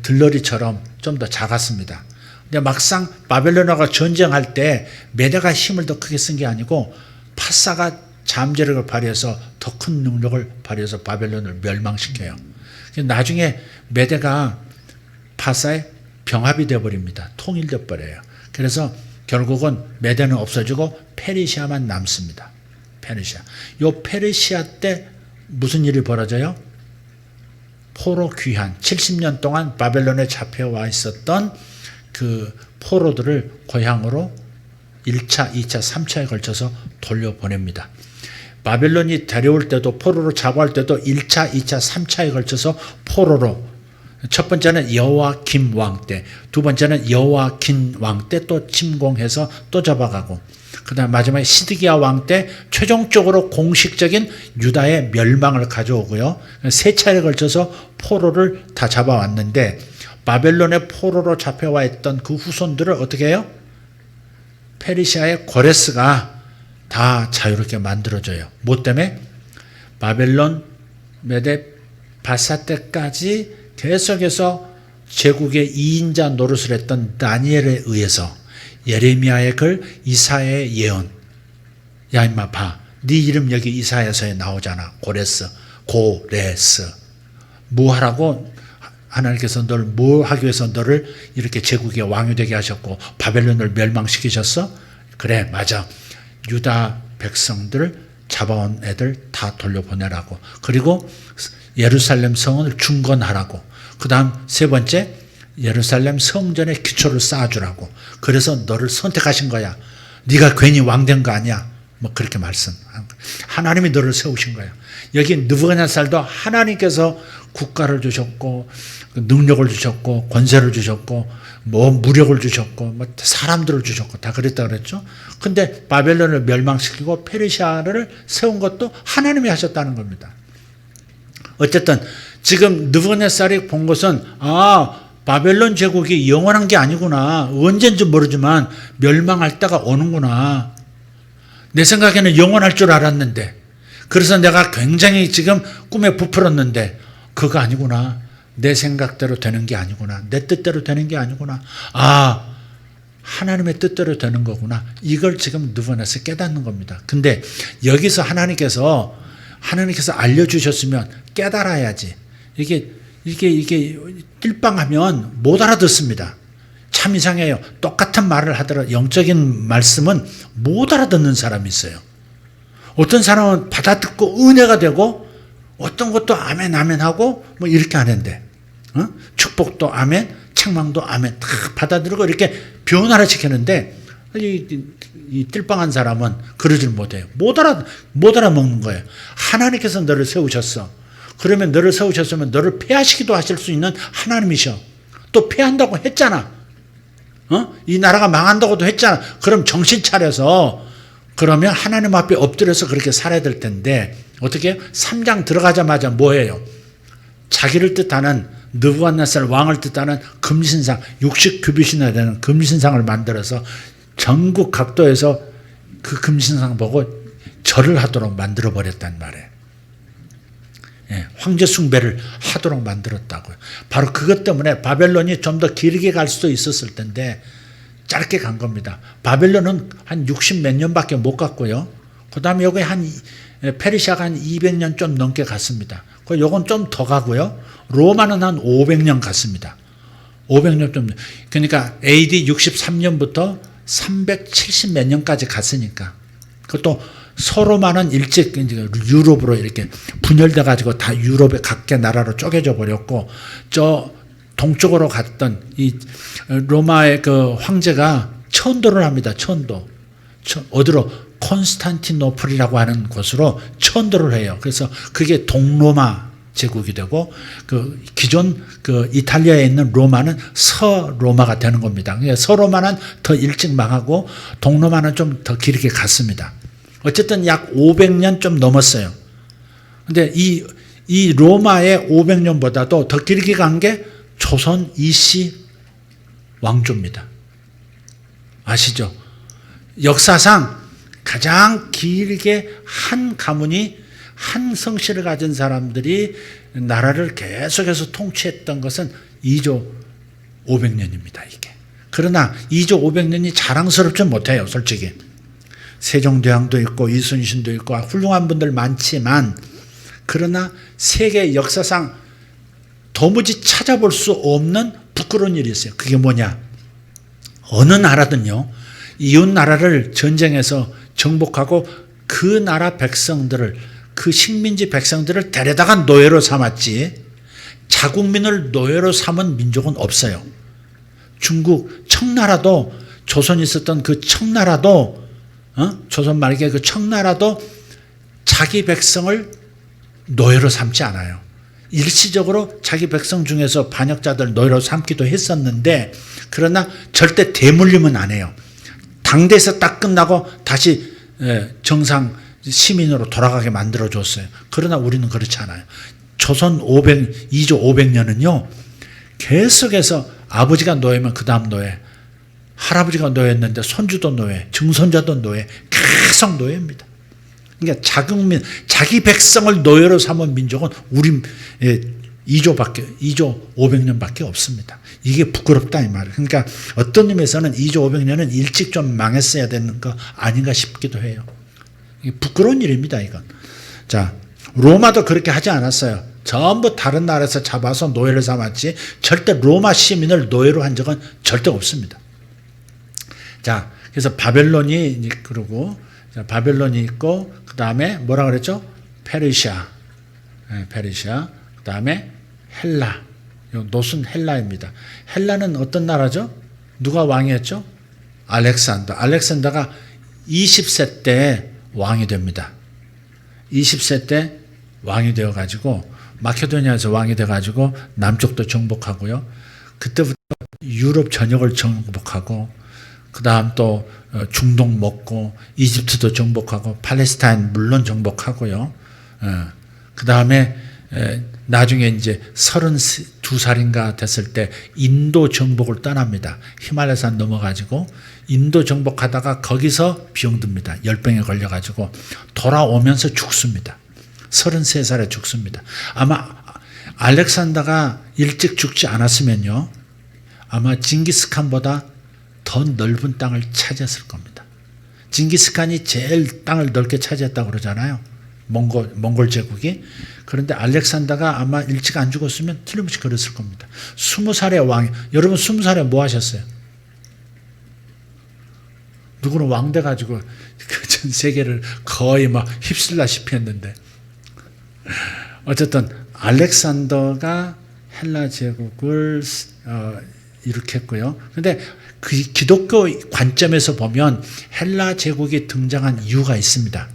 들러리처럼 좀 더 작았습니다. 근데 막상 바벨론하고 전쟁할 때 메데가 힘을 더 크게 쓴 게 아니고 파사가 잠재력을 발휘해서 더 큰 능력을 발휘해서 바벨론을 멸망시켜요. 나중에 메데가 파사의 병합이 되어버립니다. 통일돼 버려요. 그래서 결국은 메데는 없어지고 페르시아만 남습니다. 페르시아. 요 페르시아 때 무슨 일이 벌어져요? 포로 귀환. 70년 동안 바벨론에 잡혀와 있었던 그 포로들을 고향으로 1차, 2차, 3차에 걸쳐서 돌려보냅니다. 바벨론이 데려올 때도 포로로 잡아올 때도 1차, 2차, 3차에 걸쳐서 포로로 첫 번째는 여호와김 왕 때, 두 번째는 여호와긴 왕 때 또 침공해서 또 잡아가고 그 다음 마지막에 시드기야 왕 때 최종적으로 공식적인 유다의 멸망을 가져오고요. 세 차례에 걸쳐서 포로를 다 잡아왔는데 바벨론의 포로로 잡혀와 있던 그 후손들을 어떻게 해요? 페르시아의 고레스가 다 자유롭게 만들어져요. 뭐 때문에? 바벨론 메데 바사 때까지 계속해서 제국의 2인자 노릇을 했던 다니엘에 의해서 예레미야의 글, 이사야의 예언. 야 임마 봐. 네 이름 여기 이사야서에 나오잖아. 고레스. 뭐 하라고? 하나님께서 널 뭐 하기 위해서 너를 이렇게 제국의 왕이 되게 하셨고 바벨론을 멸망시키셨어? 그래 맞아. 유다 백성들을 잡아온 애들 다 돌려보내라고. 그리고 예루살렘 성을 중건하라고. 그 다음 세 번째 예루살렘 성전의 기초를 쌓아주라고. 그래서 너를 선택하신 거야. 네가 괜히 왕된 거 아니야. 뭐 그렇게 말씀한 거야. 하나님이 너를 세우신 거야. 여기 느부갓네살도 하나님께서 국가를 주셨고 능력을 주셨고 권세를 주셨고 뭐 무력을 주셨고 뭐 사람들을 주셨고 다 그랬다 그랬죠. 근데 바벨론을 멸망시키고 페르시아를 세운 것도 하나님이 하셨다는 겁니다. 어쨌든 지금 느부갓네살이 본 것은 바벨론 제국이 영원한 게 아니구나. 언젠지 모르지만 멸망할 때가 오는구나. 내 생각에는 영원할 줄 알았는데 그래서 내가 굉장히 지금 꿈에 부풀었는데 그거 아니구나. 내 생각대로 되는 게 아니구나. 내 뜻대로 되는 게 아니구나. 하나님의 뜻대로 되는 거구나. 이걸 지금 느부갓네살이 깨닫는 겁니다. 근데 여기서 하나님께서 알려주셨으면 깨달아야지. 이게 띨빵하면 못 알아듣습니다. 참 이상해요. 똑같은 말을 하더라도 영적인 말씀은 못 알아듣는 사람이 있어요. 어떤 사람은 받아듣고 은혜가 되고 어떤 것도 아멘 아멘 하고 뭐 이렇게 하는데 축복도 아멘, 책망도 아멘 다 받아들이고 이렇게 변화를 시키는데 이 띨빵한 사람은 그러질 못해요. 못 알아먹는 거예요. 하나님께서 너를 세우셨어. 그러면 너를 세우셨으면 너를 폐하시기도 하실 수 있는 하나님이셔. 또 폐한다고 했잖아. 이 나라가 망한다고도 했잖아. 그럼 정신 차려서 그러면 하나님 앞에 엎드려서 그렇게 살아야 될 텐데 어떻게 3장 들어가자마자 뭐예요? 자기를 뜻하는 느부갓네살 왕을 뜻하는 금신상 60규빗이나 되는 금신상을 만들어서 전국 각도에서 그 금신상 보고 절을 하도록 만들어버렸단 말이에요. 황제 숭배를 하도록 만들었다고요. 바로 그것 때문에 바벨론이 좀 더 길게 갈 수도 있었을 텐데 짧게 간 겁니다. 바벨론은 한 60 몇 년밖에 못 갔고요. 그 다음에 여기 페르시아가 한 200년 좀 넘게 갔습니다. 요건 좀 더 가고요. 로마는 한 500년 갔습니다. 500년 좀. 그러니까 AD 63년부터 370 몇 년까지 갔으니까. 그것도 서로만은 일찍 유럽으로 이렇게 분열돼 가지고 다 유럽의 각계 나라로 쪼개져 버렸고 저 동쪽으로 갔던 이 로마의 그 황제가 천도를 합니다. 천도. 어디로? 콘스탄티노플이라고 하는 곳으로 천도를 해요. 그래서 그게 동로마 제국이 되고 그 기존 그 이탈리아에 있는 로마는 서로마가 되는 겁니다. 서로마는 더 일찍 망하고 동로마는 좀 더 길게 갔습니다. 어쨌든 약 500년 좀 넘었어요. 근데 이 로마의 500년보다도 더 길게 간 게 조선 이씨 왕조입니다. 아시죠? 역사상 가장 길게 한 가문이 한 성씨를 가진 사람들이 나라를 계속해서 통치했던 것은 2조 500년입니다. 이게. 그러나 2조 500년이 자랑스럽지 못해요. 솔직히. 세종대왕도 있고 이순신도 있고 훌륭한 분들 많지만 그러나 세계 역사상 도무지 찾아볼 수 없는 부끄러운 일이 있어요. 그게 뭐냐? 어느 나라든요. 이웃 나라를 전쟁에서 정복하고 그 나라 백성들을 그 식민지 백성들을 데려다가 노예로 삼았지 자국민을 노예로 삼은 민족은 없어요. 중국 청나라도 조선이 있었던 그 청나라도 조선 말기에 그 청나라도 자기 백성을 노예로 삼지 않아요. 일시적으로 자기 백성 중에서 반역자들 노예로 삼기도 했었는데 그러나 절대 대물림은 안 해요. 당대에서 딱 끝나고 다시 정상 시민으로 돌아가게 만들어줬어요. 그러나 우리는 그렇지 않아요. 조선 2조 500년은요. 계속해서 아버지가 노예면 그 다음 노예, 할아버지가 노예였는데 손주도 노예, 증손자도 노예, 계속 노예입니다. 그러니까 자국민, 자기 백성을 노예로 삼은 민족은 우리 2조 500년밖에 없습니다. 이게 부끄럽다 이 말이에요. 그러니까 어떤 의미에서는 2조 500년은 일찍 좀 망했어야 되는 거 아닌가 싶기도 해요. 이게 부끄러운 일입니다, 이건. 자, 로마도 그렇게 하지 않았어요. 전부 다른 나라에서 잡아서 노예를 삼았지 절대 로마 시민을 노예로 한 적은 절대 없습니다. 자, 그래서 바벨론이 그러고 바벨론이 있고 그 다음에 뭐라 그랬죠? 페르시아, 그 다음에 헬라, 노순 헬라입니다. 헬라는 어떤 나라죠? 누가 왕이었죠? 알렉산더가 20세 때 왕이 됩니다. 20세 때 왕이 되어가지고 마케도니아에서 왕이 돼가지고 남쪽도 정복하고요. 그때부터 유럽 전역을 정복하고 그 다음 또 중동 먹고 이집트도 정복하고 팔레스타인 물론 정복하고요. 그 다음에 나중에 이제 32살인가 됐을 때 인도 정복을 떠납니다. 히말라야산 넘어가지고 인도 정복하다가 거기서 병듭니다. 열병에 걸려가지고 돌아오면서 죽습니다. 33살에 죽습니다. 아마 알렉산더가 일찍 죽지 않았으면요. 아마 징기스칸보다 더 더 넓은 땅을 차지했을 겁니다. 징기스칸이 제일 땅을 넓게 차지했다고 그러잖아요. 몽골 제국이. 그런데 알렉산더가 아마 일찍 안 죽었으면 틀림없이 그랬을 겁니다. 20살의 왕, 여러분 20살에 뭐 하셨어요? 누구는 왕 돼가지고 그 전 세계를 거의 막 휩쓸다시피 했는데, 어쨌든 알렉산더가 헬라 제국을 일으켰고요. 그런데 그 기독교 관점에서 보면 헬라 제국이 등장한 이유가 있습니다.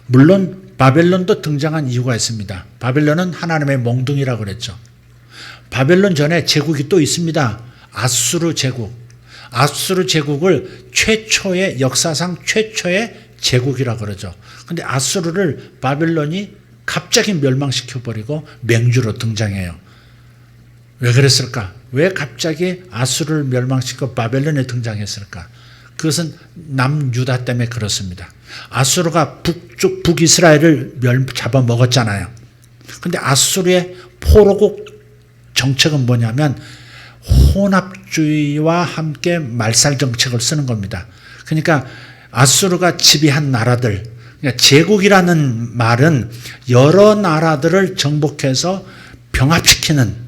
물론 바벨론도 등장한 이유가 있습니다. 바벨론은 하나님의 몽둥이라고 그랬죠. 바벨론 전에 제국이 또 있습니다. 아수르 제국. 아수르 제국을 역사상 최초의 제국이라고 그러죠. 근데 아수르를 바벨론이 갑자기 멸망시켜버리고 맹주로 등장해요. 왜 그랬을까? 왜 갑자기 아수르를 멸망시키고 바벨론에 등장했을까? 그것은 남유다 때문에 그렇습니다. 아수르가 북이스라엘을 잡아먹었잖아요. 근데 아수르의 포로국 정책은 뭐냐면 혼합주의와 함께 말살 정책을 쓰는 겁니다. 그러니까 아수르가 지배한 나라들, 그러니까 제국이라는 말은 여러 나라들을 정복해서 병합시키는,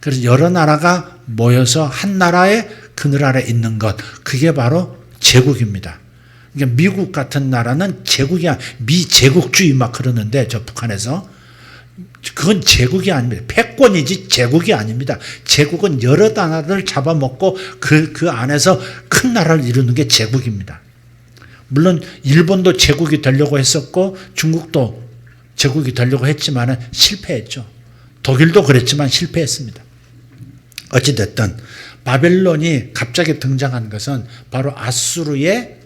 그래서 여러 나라가 모여서 한 나라의 그늘 아래 있는 것, 그게 바로 제국입니다. 그러니까 미국 같은 나라는 제국이야, 미제국주의 막 그러는데 저 북한에서 그건 제국이 아닙니다. 패권이지 제국이 아닙니다. 제국은 여러 나라를 잡아먹고 그 안에서 큰 나라를 이루는 게 제국입니다. 물론 일본도 제국이 되려고 했었고 중국도 제국이 되려고 했지만 실패했죠. 독일도 그랬지만 실패했습니다. 어찌됐든 바벨론이 갑자기 등장한 것은 바로 아수르의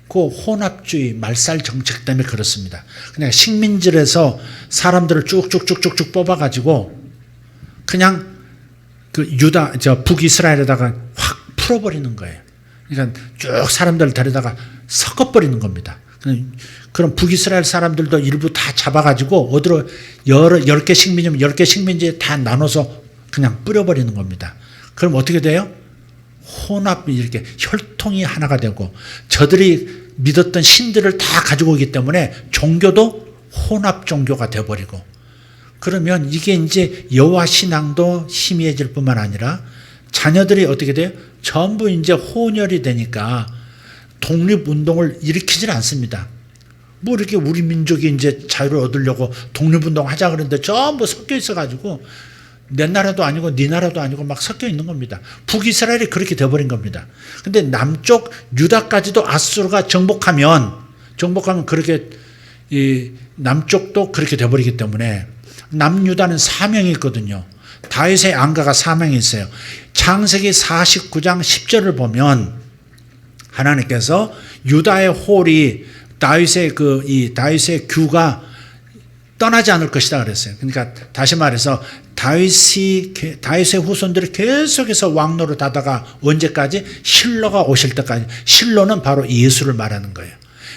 그 혼합주의 말살 정책 때문에 그렇습니다. 그냥 식민지에서 사람들을 쭉쭉쭉쭉 뽑아가지고 그냥 그 북이스라엘에다가 확 풀어버리는 거예요. 그러니까 쭉 사람들을 데려다가 섞어버리는 겁니다. 그럼 북이스라엘 사람들도 일부 다 잡아가지고 어디로 10개 식민지면 10개 식민지에 다 나눠서 그냥 뿌려버리는 겁니다. 그럼 어떻게 돼요? 혼합이 이렇게 혈통이 하나가 되고 저들이 믿었던 신들을 다 가지고 오기 때문에 종교도 혼합 종교가 되어버리고, 그러면 이게 이제 여호와 신앙도 희미해질 뿐만 아니라 자녀들이 어떻게 돼요? 전부 이제 혼혈이 되니까 독립운동을 일으키질 않습니다. 뭐 이렇게 우리 민족이 이제 자유를 얻으려고 독립운동 하자 그러는데 전부 섞여 있어가지고 내 나라도 아니고 네 나라도 아니고 막 섞여 있는 겁니다. 북이스라엘이 그렇게 돼버린 겁니다. 근데 남쪽 유다까지도 아수르가 정복하면 그렇게 이 남쪽도 그렇게 돼버리기 때문에 남유다는 사명이 있거든요. 다윗의 안가가 사명이 있어요. 창세기 49장 10절을 보면 하나님께서 유다의 홀이 다윗의 다윗의 규가 떠나지 않을 것이다 그랬어요. 그러니까 다시 말해서 다윗의 후손들이 계속해서 왕노릇 하다가 언제까지? 실로가 오실 때까지. 실로는 바로 예수를 말하는 거예요.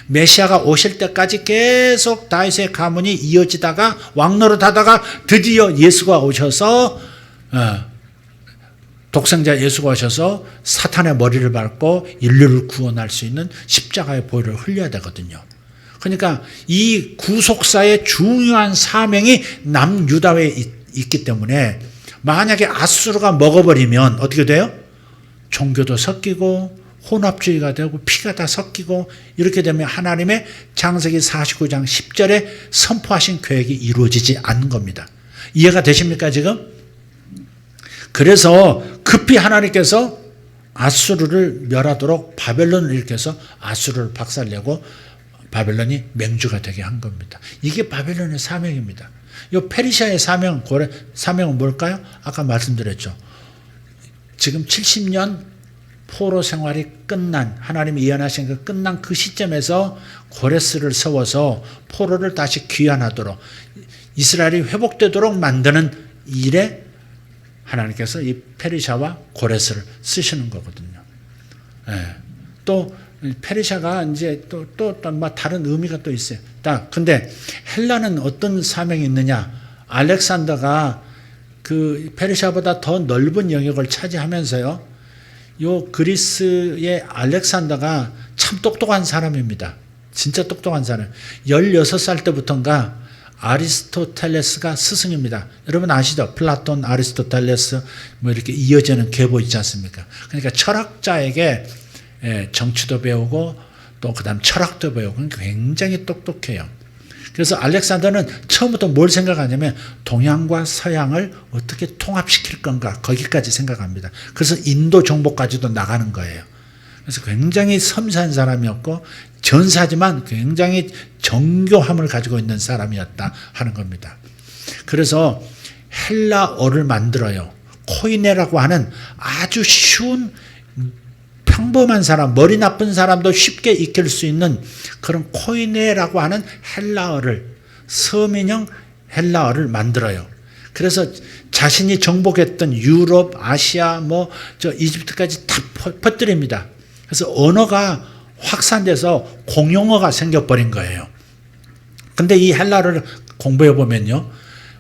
메시아가 오실 때까지 계속 다윗의 가문이 이어지다가 왕노릇 하다가 드디어 예수가 오셔서 독생자 예수가 오셔서 사탄의 머리를 밟고 인류를 구원할 수 있는 십자가의 보혈을 흘려야 되거든요. 그러니까 이 구속사의 중요한 사명이 남유다에 있기 때문에 만약에 아수르가 먹어버리면 어떻게 돼요? 종교도 섞이고 혼합주의가 되고 피가 다 섞이고 이렇게 되면 하나님의 창세기 49장 10절에 선포하신 계획이 이루어지지 않는 겁니다. 이해가 되십니까 지금? 그래서 급히 하나님께서 아수르를 멸하도록 바벨론을 일으켜서 아수르를 박살내고 바벨론이 맹주가 되게 한 겁니다. 이게 바벨론의 사명입니다. 이 페르시아의 사명은 뭘까요? 아까 말씀드렸죠. 지금 70년 포로 생활이 끝난, 하나님이 예언하신 그 끝난 그 시점에서 고레스를 세워서 포로를 다시 귀환하도록 이스라엘이 회복되도록 만드는 일에 하나님께서 이 페르시아와 고레스를 쓰시는 거거든요. 예. 또 페르시아가 이제 또 다른 의미가 또 있어요. 근데 헬라는 어떤 사명이 있느냐? 알렉산더가 그 페르시아보다 더 넓은 영역을 차지하면서요, 요 그리스의 알렉산더가 참 똑똑한 사람입니다. 진짜 똑똑한 사람. 16살 때부터인가 아리스토텔레스가 스승입니다. 여러분 아시죠? 플라톤, 아리스토텔레스 뭐 이렇게 이어지는 계보 있지 않습니까? 그러니까 철학자에게 정치도 배우고 또 그다음 철학도 배우고 그러니까 굉장히 똑똑해요. 그래서 알렉산더는 처음부터 뭘 생각하냐면 동양과 서양을 어떻게 통합시킬 건가 거기까지 생각합니다. 그래서 인도 정복까지도 나가는 거예요. 그래서 굉장히 섬세한 사람이었고 전사지만 굉장히 정교함을 가지고 있는 사람이었다 하는 겁니다. 그래서 헬라어를 만들어요. 코이네라고 하는 아주 쉬운 평범한 사람, 머리 나쁜 사람도 쉽게 익힐 수 있는 그런 코이네라고 하는 헬라어를 서민형 헬라어를 만들어요. 그래서 자신이 정복했던 유럽, 아시아, 이집트까지 다 퍼뜨립니다. 그래서 언어가 확산돼서 공용어가 생겨버린 거예요. 근데 이 헬라어를 공부해 보면요,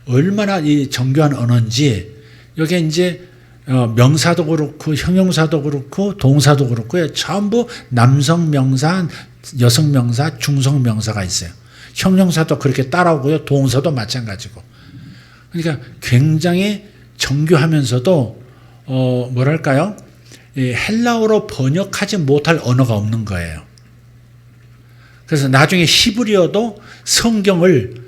얼마나 이 정교한 언어인지 여기에 이제 명사도 그렇고 형용사도 그렇고 동사도 그렇고요. 전부 남성 명사, 여성 명사, 중성 명사가 있어요. 형용사도 그렇게 따라오고요. 동사도 마찬가지고. 그러니까 굉장히 정교하면서도 뭐랄까요? 이 헬라어로 번역하지 못할 언어가 없는 거예요. 그래서 나중에 히브리어도 성경을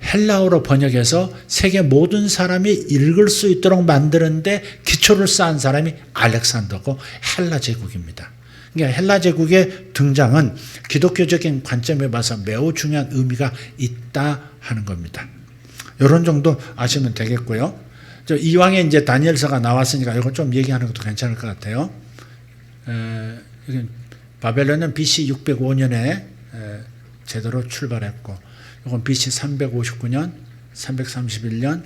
헬라어로 번역해서 세계 모든 사람이 읽을 수 있도록 만드는데 기초를 쌓은 사람이 알렉산더고 헬라 제국입니다. 그러니까 헬라 제국의 등장은 기독교적인 관점에 봐서 매우 중요한 의미가 있다 하는 겁니다. 이런 정도 아시면 되겠고요. 이왕에 이제 다니엘서가 나왔으니까 이거 좀 얘기하는 것도 괜찮을 것 같아요. 바벨론은 BC 605년에 제대로 출발했고 이건 BC 359년, 331년,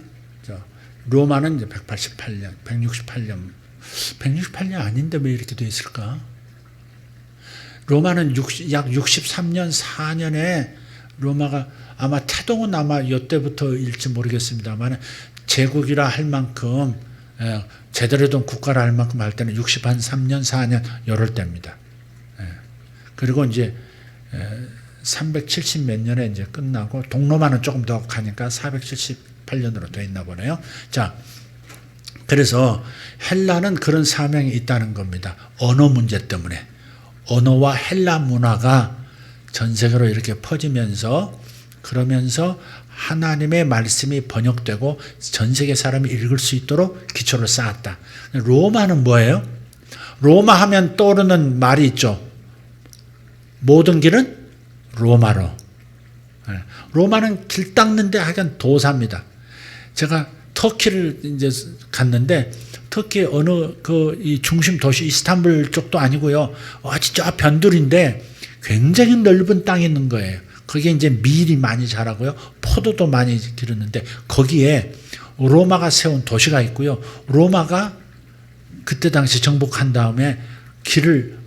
로마는 이제 188년, 168년. 168년 아닌데 왜 이렇게 되어 있을까? 로마는 약 63년, 4년에 로마가 아마 태동은 아마 이때부터일지 모르겠습니다만 제국이라 할 만큼 제대로 된 국가라 할 만큼 할 때는 63년, 4년 이럴 때입니다. 그리고 이제 370 몇 년에 이제 끝나고 동로마는 조금 더 가니까 478년으로 되어 있나 보네요. 자, 그래서 헬라는 그런 사명이 있다는 겁니다. 언어 문제 때문에. 언어와 헬라 문화가 전 세계로 이렇게 퍼지면서 그러면서 하나님의 말씀이 번역되고 전 세계 사람이 읽을 수 있도록 기초를 쌓았다. 로마는 뭐예요? 로마 하면 떠오르는 말이 있죠. 모든 길은 로마로. 로마는 길 닦는데 하여간 도사입니다. 제가 터키를 이제 갔는데 터키 어느 이 중심 도시 이스탄불 쪽도 아니고요. 진짜 변두리인데 굉장히 넓은 땅이 있는 거예요. 거기에 이제 밀이 많이 자라고요. 포도도 많이 기르는데 거기에 로마가 세운 도시가 있고요. 로마가 그때 당시 정복한 다음에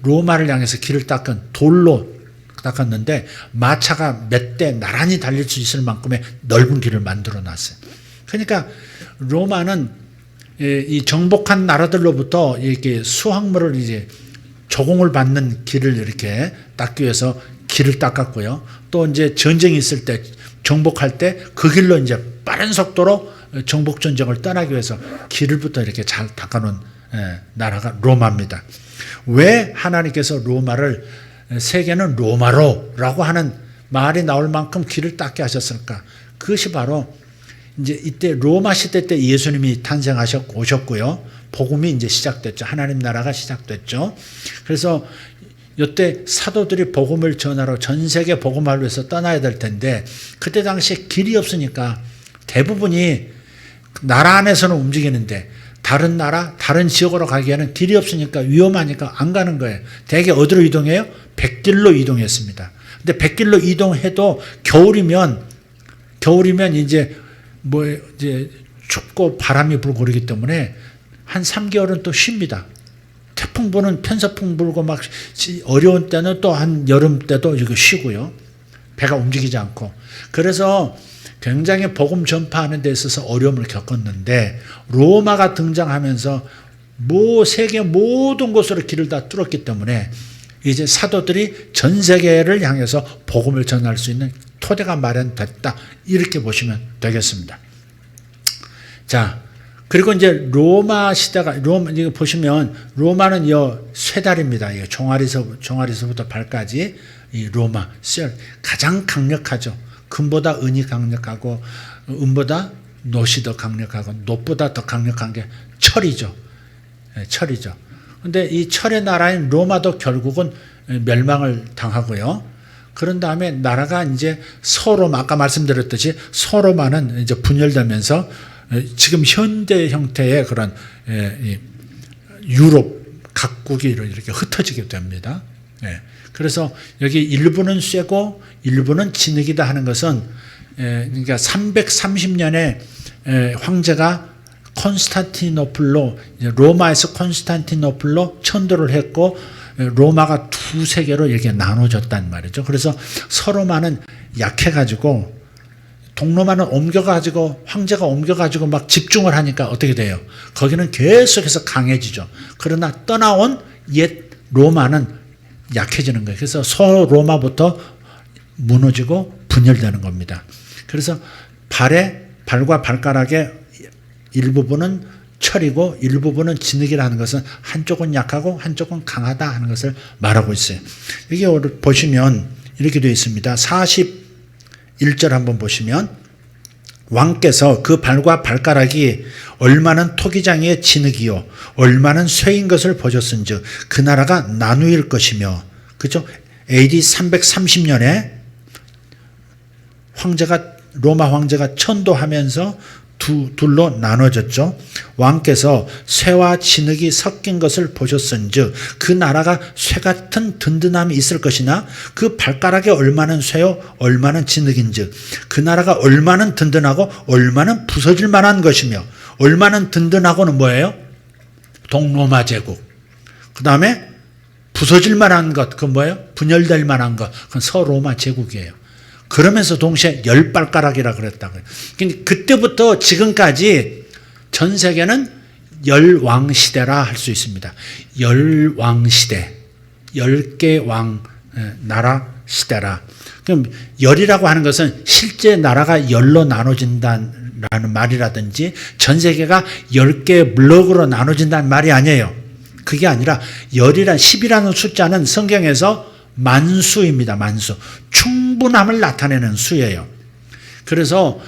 로마를 향해서 길을 닦은 돌로 닦았는데 마차가 몇 대 나란히 달릴 수 있을 만큼의 넓은 길을 만들어 놨어요. 그러니까 로마는 이 정복한 나라들로부터 이렇게 수확물을 이제 조공을 받는 길을 이렇게 닦기 위해서 길을 닦았고요. 또 이제 전쟁이 있을 때 정복할 때 그 길로 이제 빠른 속도로 정복 전쟁을 떠나기 위해서 길을부터 이렇게 잘 닦아놓은 나라가 로마입니다. 왜 하나님께서 로마를 세계는 로마로라고 하는 말이 나올 만큼 길을 닦게 하셨을까? 그것이 바로 이제 이때 로마 시대 때 예수님이 탄생하셨고 오셨고요. 복음이 이제 시작됐죠. 하나님 나라가 시작됐죠. 그래서 이때 사도들이 복음을 전하러 전 세계 복음을 위해서 떠나야 될 텐데 그때 당시에 길이 없으니까 대부분이 나라 안에서는 움직이는데 다른 나라, 다른 지역으로 가기에는 길이 없으니까 위험하니까 안 가는 거예요. 대개 어디로 이동해요? 백길로 이동했습니다. 근데 백길로 이동해도 겨울이면 이제 춥고 바람이 불고 그러기 때문에 한 3개월은 또 쉽니다. 태풍 부는 편서풍 불고 막 어려운 때는 또 한 여름 때도 이거 쉬고요. 배가 움직이지 않고. 그래서 굉장히 복음 전파하는 데 있어서 어려움을 겪었는데 로마가 등장하면서 세계 모든 곳으로 길을 다 뚫었기 때문에 이제 사도들이 전 세계를 향해서 복음을 전할 수 있는 토대가 마련됐다. 이렇게 보시면 되겠습니다. 자, 그리고 이제 로마 시대가, 이거 보시면 로마는 쇠다리입니다. 종아리서부터 발까지 이 로마, 가장 강력하죠. 금보다 은이 강력하고, 은보다 놋이 더 강력하고, 놋보다 더 강력한 게 철이죠. 철이죠. 근데 이 철의 나라인 로마도 결국은 멸망을 당하고요. 그런 다음에 나라가 이제 서로마, 아까 말씀드렸듯이 서로마는 이제 분열되면서 지금 현대 형태의 그런 유럽 각국이 이렇게 흩어지게 됩니다. 그래서 여기 일부는 쇠고 일부는 진흙이다 하는 것은 그러니까 330년에 황제가 콘스탄티노플로, 로마에서 콘스탄티노플로 천도를 했고 로마가 두 세계로 이렇게 나눠졌단 말이죠. 그래서 서로마는 약해가지고 동로마는 옮겨가지고 황제가 옮겨가지고 막 집중을 하니까 어떻게 돼요? 거기는 계속해서 강해지죠. 그러나 떠나온 옛 로마는 약해지는 거예요. 그래서 서로마부터 무너지고 분열되는 겁니다. 그래서 발과 발가락의 일부분은 철이고 일부분은 진흙이라는 것은 한쪽은 약하고 한쪽은 강하다 하는 것을 말하고 있어요. 여기 보시면 이렇게 되어 있습니다. 41절 한번 보시면 왕께서 그 발과 발가락이 얼마는 토기장이의 진흙이요 얼마는 쇠인 것을 보셨은즉 그 나라가 나누일 것이며, 그죠? AD 330년에 로마 황제가 천도하면서 둘로 나눠졌죠. 왕께서 쇠와 진흙이 섞인 것을 보셨은즉 그 나라가 쇠 같은 든든함이 있을 것이나 그 발가락에 얼마는 쇠요 얼마는 진흙인즉 그 나라가 얼마는 든든하고 얼마는 부서질 만한 것이며, 얼마는 든든하고는 뭐예요? 동로마 제국. 그 다음에 부서질 만한 것, 그건 뭐예요? 분열될 만한 것, 그건 서로마 제국이에요. 그러면서 동시에 열 발가락이라 그랬다고요. 그때부터 지금까지 전 세계는 열왕 시대라 할 수 있습니다. 열왕 시대, 10개 왕 나라 시대라. 그럼 열이라고 하는 것은 실제 나라가 열로 나눠진다는 말이라든지 전 세계가 10개 블록으로 나눠진다는 말이 아니에요. 그게 아니라 열이란 10이라는 숫자는 성경에서 만수입니다. 만수. 충분함을 나타내는 수예요. 그래서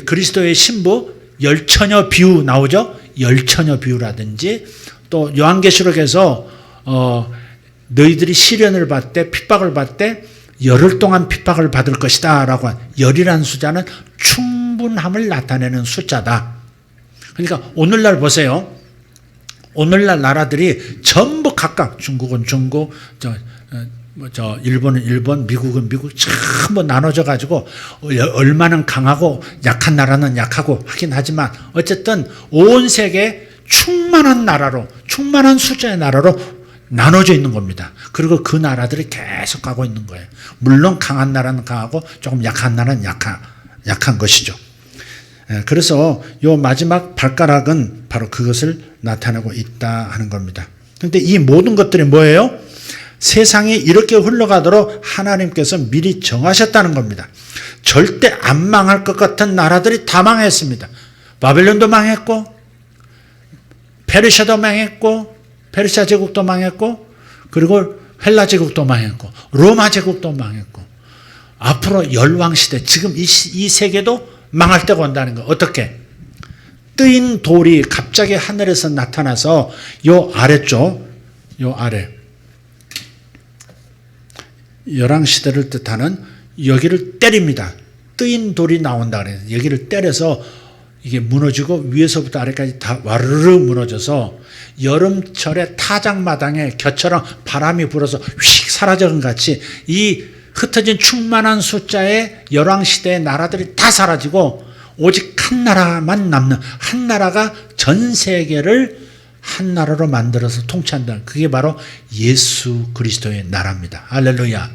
그리스도의 신부 열처녀 비유 나오죠. 열처녀 비유라든지 또 요한계시록에서 너희들이 시련을 받되 핍박을 받되 열흘 동안 핍박을 받을 것이다 라고 한 열이라는 숫자는 충분함을 나타내는 숫자다. 그러니까 오늘날 보세요. 오늘날 나라들이 전부 각각 중국은 중국, 일본은 일본, 미국은 미국 전부 나눠져 가지고 얼마는 강하고 약한 나라는 약하고 하긴 하지만 어쨌든 온 세계 충만한 나라로, 충만한 숫자의 나라로 나눠져 있는 겁니다. 그리고 그 나라들이 계속 가고 있는 거예요. 물론 강한 나라는 강하고 조금 약한 나라는 약한 것이죠. 그래서 요 마지막 발가락은 바로 그것을 나타내고 있다 하는 겁니다. 그런데 이 모든 것들이 뭐예요? 세상이 이렇게 흘러가도록 하나님께서 미리 정하셨다는 겁니다. 절대 안 망할 것 같은 나라들이 다 망했습니다. 바벨론도 망했고, 페르시아도 망했고, 페르시아 제국도 망했고, 그리고 헬라 제국도 망했고, 로마 제국도 망했고, 앞으로 열왕 시대, 지금 이 세계도 망할 때가 온다는 거. 어떻게? 뜨인 돌이 갑자기 하늘에서 나타나서 요 아래쪽, 요 아래 열왕시대를 뜻하는 여기를 때립니다. 뜨인 돌이 나온다 그래요. 여기를 때려서 이게 무너지고 위에서부터 아래까지 다 와르르 무너져서 여름철에 타작마당에 겨처럼 바람이 불어서 휙 사라져간 같이 이 흩어진 충만한 숫자의 열왕시대의 나라들이 다 사라지고 오직 한 나라만 남는, 한 나라가 전 세계를 한 나라로 만들어서 통치한다. 그게 바로 예수 그리스도의 나라입니다. 할렐루야.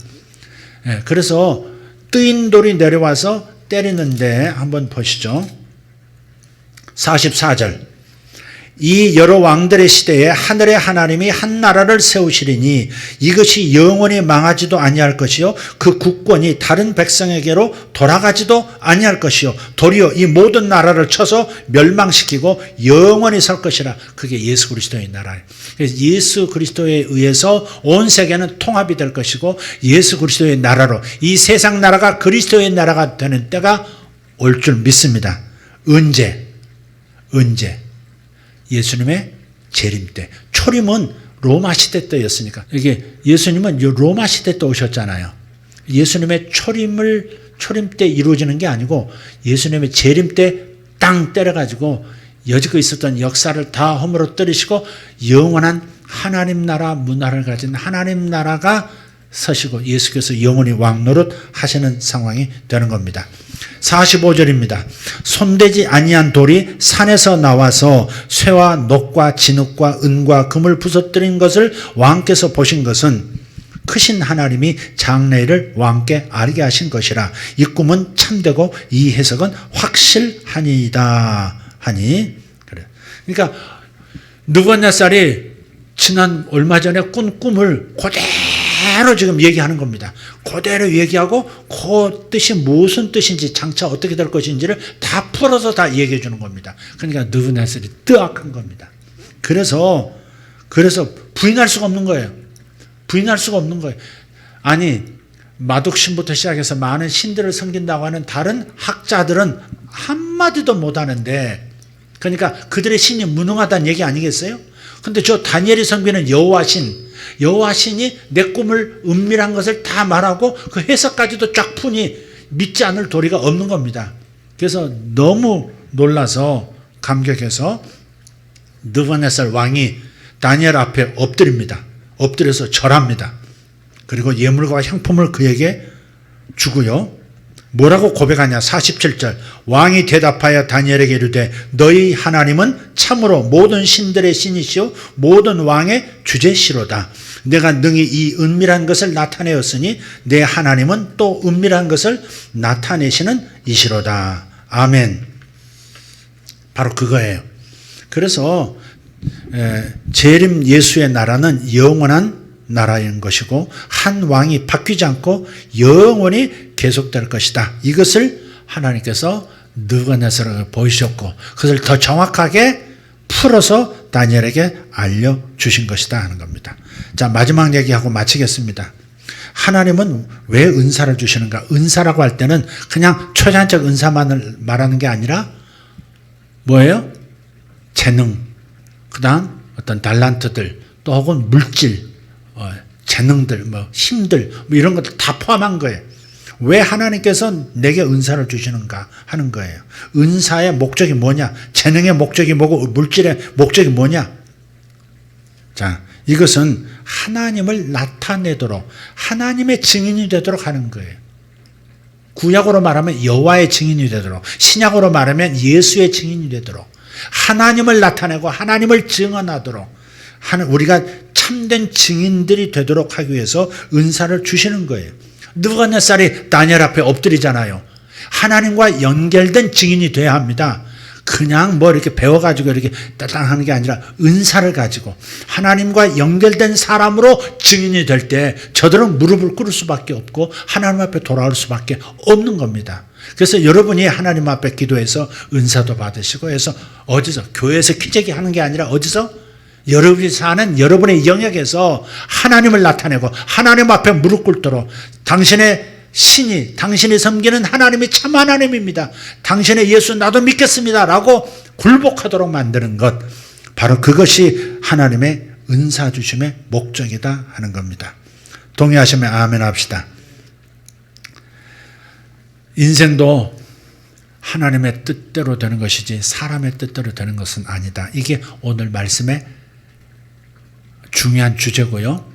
그래서 뜨인 돌이 내려와서 때리는데 한번 보시죠. 44절. 이 여러 왕들의 시대에 하늘의 하나님이 한 나라를 세우시리니 이것이 영원히 망하지도 아니할 것이요 그 국권이 다른 백성에게로 돌아가지도 아니할 것이요 도리어 이 모든 나라를 쳐서 멸망시키고 영원히 설 것이라. 그게 예수 그리스도의 나라예요. 그래서 예수 그리스도에 의해서 온 세계는 통합이 될 것이고 예수 그리스도의 나라로 이 세상 나라가 그리스도의 나라가 되는 때가 올 줄 믿습니다. 언제? 예수님의 재림 때. 초림은 로마 시대 때였으니까. 이게 예수님은 로마 시대 때 오셨잖아요. 예수님의 초림 때 이루어지는 게 아니고 예수님의 재림 때 땅 때려가지고 여지껏 있었던 역사를 다 허물어뜨리시고 영원한 하나님 나라 문화를 가진 하나님 나라가 서시고 예수께서 영원히 왕노릇 하시는 상황이 되는 겁니다. 45절입니다. 손대지 아니한 돌이 산에서 나와서 쇠와 녹과 진흙과 은과 금을 부서뜨린 것을 왕께서 보신 것은 크신 하나님이 장래일을 왕께 알게 하신 것이라. 이 꿈은 참되고 이 해석은 확실하니이다 하니. 그래. 그러니까 느부갓네살이 지난 얼마 전에 꾼 꿈을 그대로 지금 얘기하는 겁니다. 그대로 얘기하고 그 뜻이 무슨 뜻인지 장차 어떻게 될 것인지를 다 풀어서 다 얘기해 주는 겁니다. 그러니까 느부갓네살이 뜨악한 겁니다. 그래서 부인할 수가 없는 거예요. 부인할 수가 없는 거예요. 아니 마독신부터 시작해서 많은 신들을 섬긴다고 하는 다른 학자들은 한마디도 못하는데, 그러니까 그들의 신이 무능하다는 얘기 아니겠어요? 근데 저 다니엘이 섬기는 여호와신이 내 꿈을 은밀한 것을 다 말하고 그 해석까지도 쫙 푸니 믿지 않을 도리가 없는 겁니다. 그래서 너무 놀라서 감격해서 느부갓네살 왕이 다니엘 앞에 엎드립니다. 엎드려서 절합니다. 그리고 예물과 향품을 그에게 주고요. 뭐라고 고백하냐? 47절. 왕이 대답하여 다니엘에게 이르되 너희 하나님은 참으로 모든 신들의 신이시요 모든 왕의 주제시로다. 내가 능히 이 은밀한 것을 나타내었으니 내 하나님은 또 은밀한 것을 나타내시는 이시로다. 아멘. 바로 그거예요. 그래서 재림 예수의 나라는 영원한 나라인 것이고 한 왕이 바뀌지 않고 영원히 계속될 것이다. 이것을 하나님께서 느부갓네살에게 보이셨고 그것을 더 정확하게 풀어서 다니엘에게 알려주신 것이다 하는 겁니다. 자, 마지막 얘기하고 마치겠습니다. 하나님은 왜 은사를 주시는가? 은사라고 할 때는 그냥 초자연적 은사만을 말하는 게 아니라 뭐예요? 재능, 그 다음 어떤 달란트들, 또 혹은 물질, 재능들, 힘들, 이런 것들 다 포함한 거예요. 왜 하나님께서 내게 은사를 주시는가 하는 거예요. 은사의 목적이 뭐냐? 재능의 목적이 뭐고 물질의 목적이 뭐냐? 자, 이것은 하나님을 나타내도록 하나님의 증인이 되도록 하는 거예요. 구약으로 말하면 여호와의 증인이 되도록, 신약으로 말하면 예수의 증인이 되도록, 하나님을 나타내고 하나님을 증언하도록 하는, 우리가 참된 증인들이 되도록 하기 위해서 은사를 주시는 거예요. 느부갓네살이 다니엘 앞에 엎드리잖아요. 하나님과 연결된 증인이 돼야 합니다. 그냥 뭐 이렇게 배워가지고 이렇게 따당 하는 게 아니라 은사를 가지고 하나님과 연결된 사람으로 증인이 될 때 저들은 무릎을 꿇을 수밖에 없고 하나님 앞에 돌아올 수밖에 없는 겁니다. 그래서 여러분이 하나님 앞에 기도해서 은사도 받으시고 해서 어디서 교회에서 기적이 하는 게 아니라 어디서 여러분이 사는 여러분의 영역에서 하나님을 나타내고 하나님 앞에 무릎 꿇도록 당신의 신이, 당신이 섬기는 하나님이 참 하나님입니다. 당신의 예수 나도 믿겠습니다 라고 굴복하도록 만드는 것, 바로 그것이 하나님의 은사 주심의 목적이다 하는 겁니다. 동의하시면 아멘 합시다. 인생도 하나님의 뜻대로 되는 것이지 사람의 뜻대로 되는 것은 아니다. 이게 오늘 말씀의 중요한 주제고요.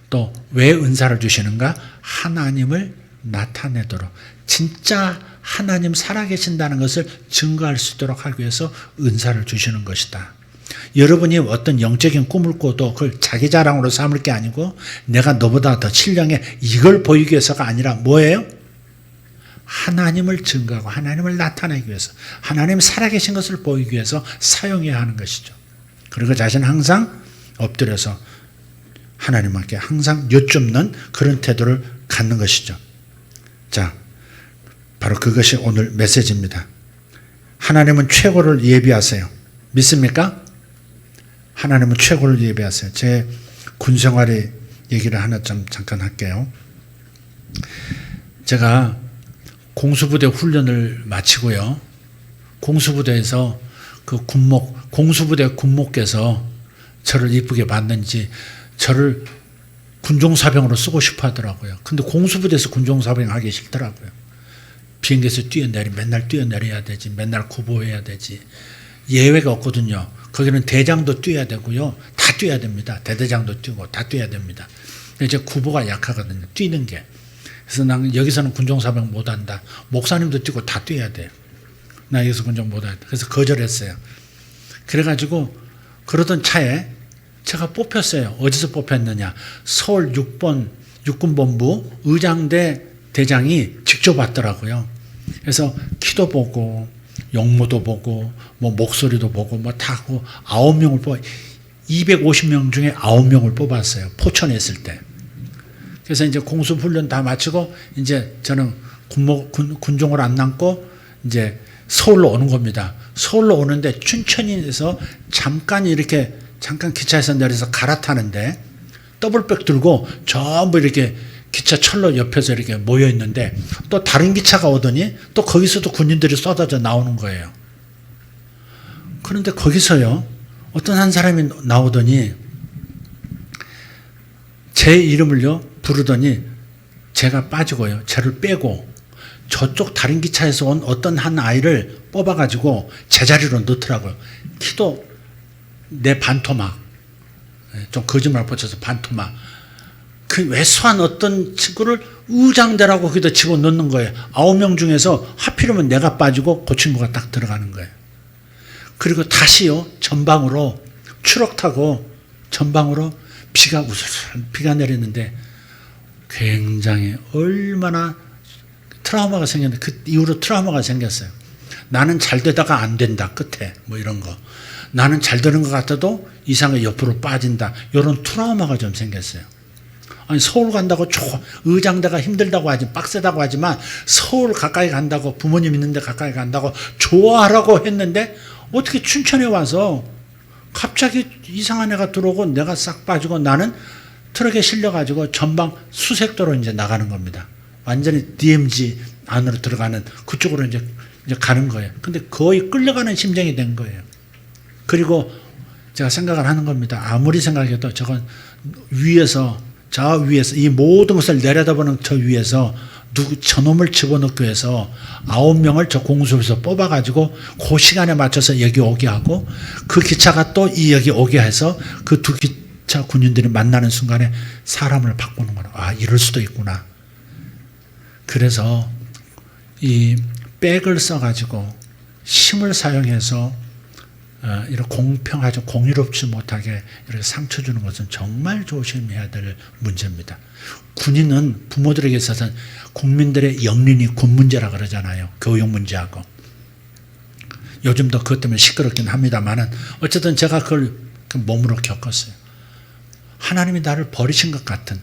또 왜 은사를 주시는가? 하나님을 나타내도록, 진짜 하나님 살아계신다는 것을 증거할 수 있도록 하기 위해서 은사를 주시는 것이다. 여러분이 어떤 영적인 꿈을 꿔도 그걸 자기 자랑으로 삼을 게 아니고 내가 너보다 더 신령해 이걸 보이기 위해서가 아니라 뭐예요? 하나님을 증거하고 하나님을 나타내기 위해서, 하나님 살아계신 것을 보이기 위해서 사용해야 하는 것이죠. 그리고 자신은 항상 엎드려서 하나님께 항상 여쭙는 그런 태도를 갖는 것이죠. 자, 바로 그것이 오늘 메시지입니다. 하나님은 최고를 예비하세요. 믿습니까? 하나님은 최고를 예비하세요. 제 군생활의 얘기를 하나 좀 잠깐 할게요. 제가 공수부대 훈련을 마치고요. 공수부대에서 그 공수부대 군목께서 저를 이쁘게 봤는지 저를 군종사병으로 쓰고 싶어 하더라고요. 근데 공수부대에서 군종사병 하기 싫더라고요. 비행기에서 맨날 뛰어내려야 되지. 맨날 구보해야 되지. 예외가 없거든요. 거기는 대장도 뛰어야 되고요. 다 뛰어야 됩니다. 대대장도 뛰고 다 뛰어야 됩니다. 이제 구보가 약하거든요. 뛰는 게. 그래서 나는 여기서는 군종사병 못한다. 목사님도 뛰고 다 뛰어야 돼요. 나 여기서 군종 못한다. 그래서 거절했어요. 그래가지고 그러던 차에 제가 뽑혔어요. 어디서 뽑혔느냐. 서울 6번 육군본부 의장대 대장이 직접 왔더라고요. 그래서 키도 보고 용모도 보고 뭐 목소리도 보고 뭐 다 하고 9명을 뽑아 250명 중에 9명을 뽑았어요. 포천에 있을 때. 그래서 이제 공수훈련 다 마치고 이제 저는 군종을 안 남고 이제 서울로 오는 겁니다. 서울로 오는데 춘천에서 잠깐 기차에서 내려서 갈아타는데 더블백 들고 전부 이렇게 기차 철로 옆에서 이렇게 모여 있는데 또 다른 기차가 오더니 또 거기서도 군인들이 쏟아져 나오는 거예요. 그런데 거기서요, 어떤 한 사람이 나오더니 제 이름을요 부르더니 제가 빠지고요, 저를 빼고 저쪽 다른 기차에서 온 어떤 한 아이를 뽑아가지고 제자리로 넣더라고요. 키도 내 반토막, 좀 거짓말 붙여서 반토막. 그 왜소한 어떤 친구를 의장대라고 거기다 집어넣는 거예요. 9명 중에서 하필이면 내가 빠지고 그 친구가 딱 들어가는 거예요. 그리고 다시요, 전방으로 추럭 타고 전방으로 비가 내리는데 굉장히 얼마나 트라우마가 생겼는데 그 이후로 트라우마가 생겼어요. 나는 잘 되다가 안 된다. 끝에 뭐 이런 거. 나는 잘 되는 것 같아도 이상하게 옆으로 빠진다. 이런 트라우마가 좀 생겼어요. 아니 서울 간다고 의장대가 힘들다고 하지 빡세다고 하지만 서울 가까이 간다고 부모님 있는데 가까이 간다고 좋아하라고 했는데 어떻게 춘천에 와서 갑자기 이상한 애가 들어오고 내가 싹 빠지고 나는 트럭에 실려가지고 전방 수색도로 이제 나가는 겁니다. 완전히 DMZ 안으로 들어가는 그쪽으로 이제 가는 거예요. 근데 거의 끌려가는 심정이 된 거예요. 그리고 제가 생각을 하는 겁니다. 아무리 생각해도 저건 저 위에서 이 모든 것을 내려다보는 저 위에서 저놈을 집어넣기 위해서 9명을 저 공수에서 뽑아가지고 그 시간에 맞춰서 여기 오게 하고 그 기차가 또 여기 오게 해서 그 두 기차 군인들이 만나는 순간에 사람을 바꾸는 거라. 아, 이럴 수도 있구나. 그래서 이 백을 써가지고 힘을 사용해서 이렇게 공평하지 공유롭지 못하게 이렇게 상처 주는 것은 정말 조심해야 될 문제입니다. 군인은 부모들에게 있어서는 국민들의 영린이 군 문제라 그러잖아요. 교육 문제하고. 요즘도 그것 때문에 시끄럽긴 합니다만은 어쨌든 제가 그걸 몸으로 겪었어요. 하나님이 나를 버리신 것 같은,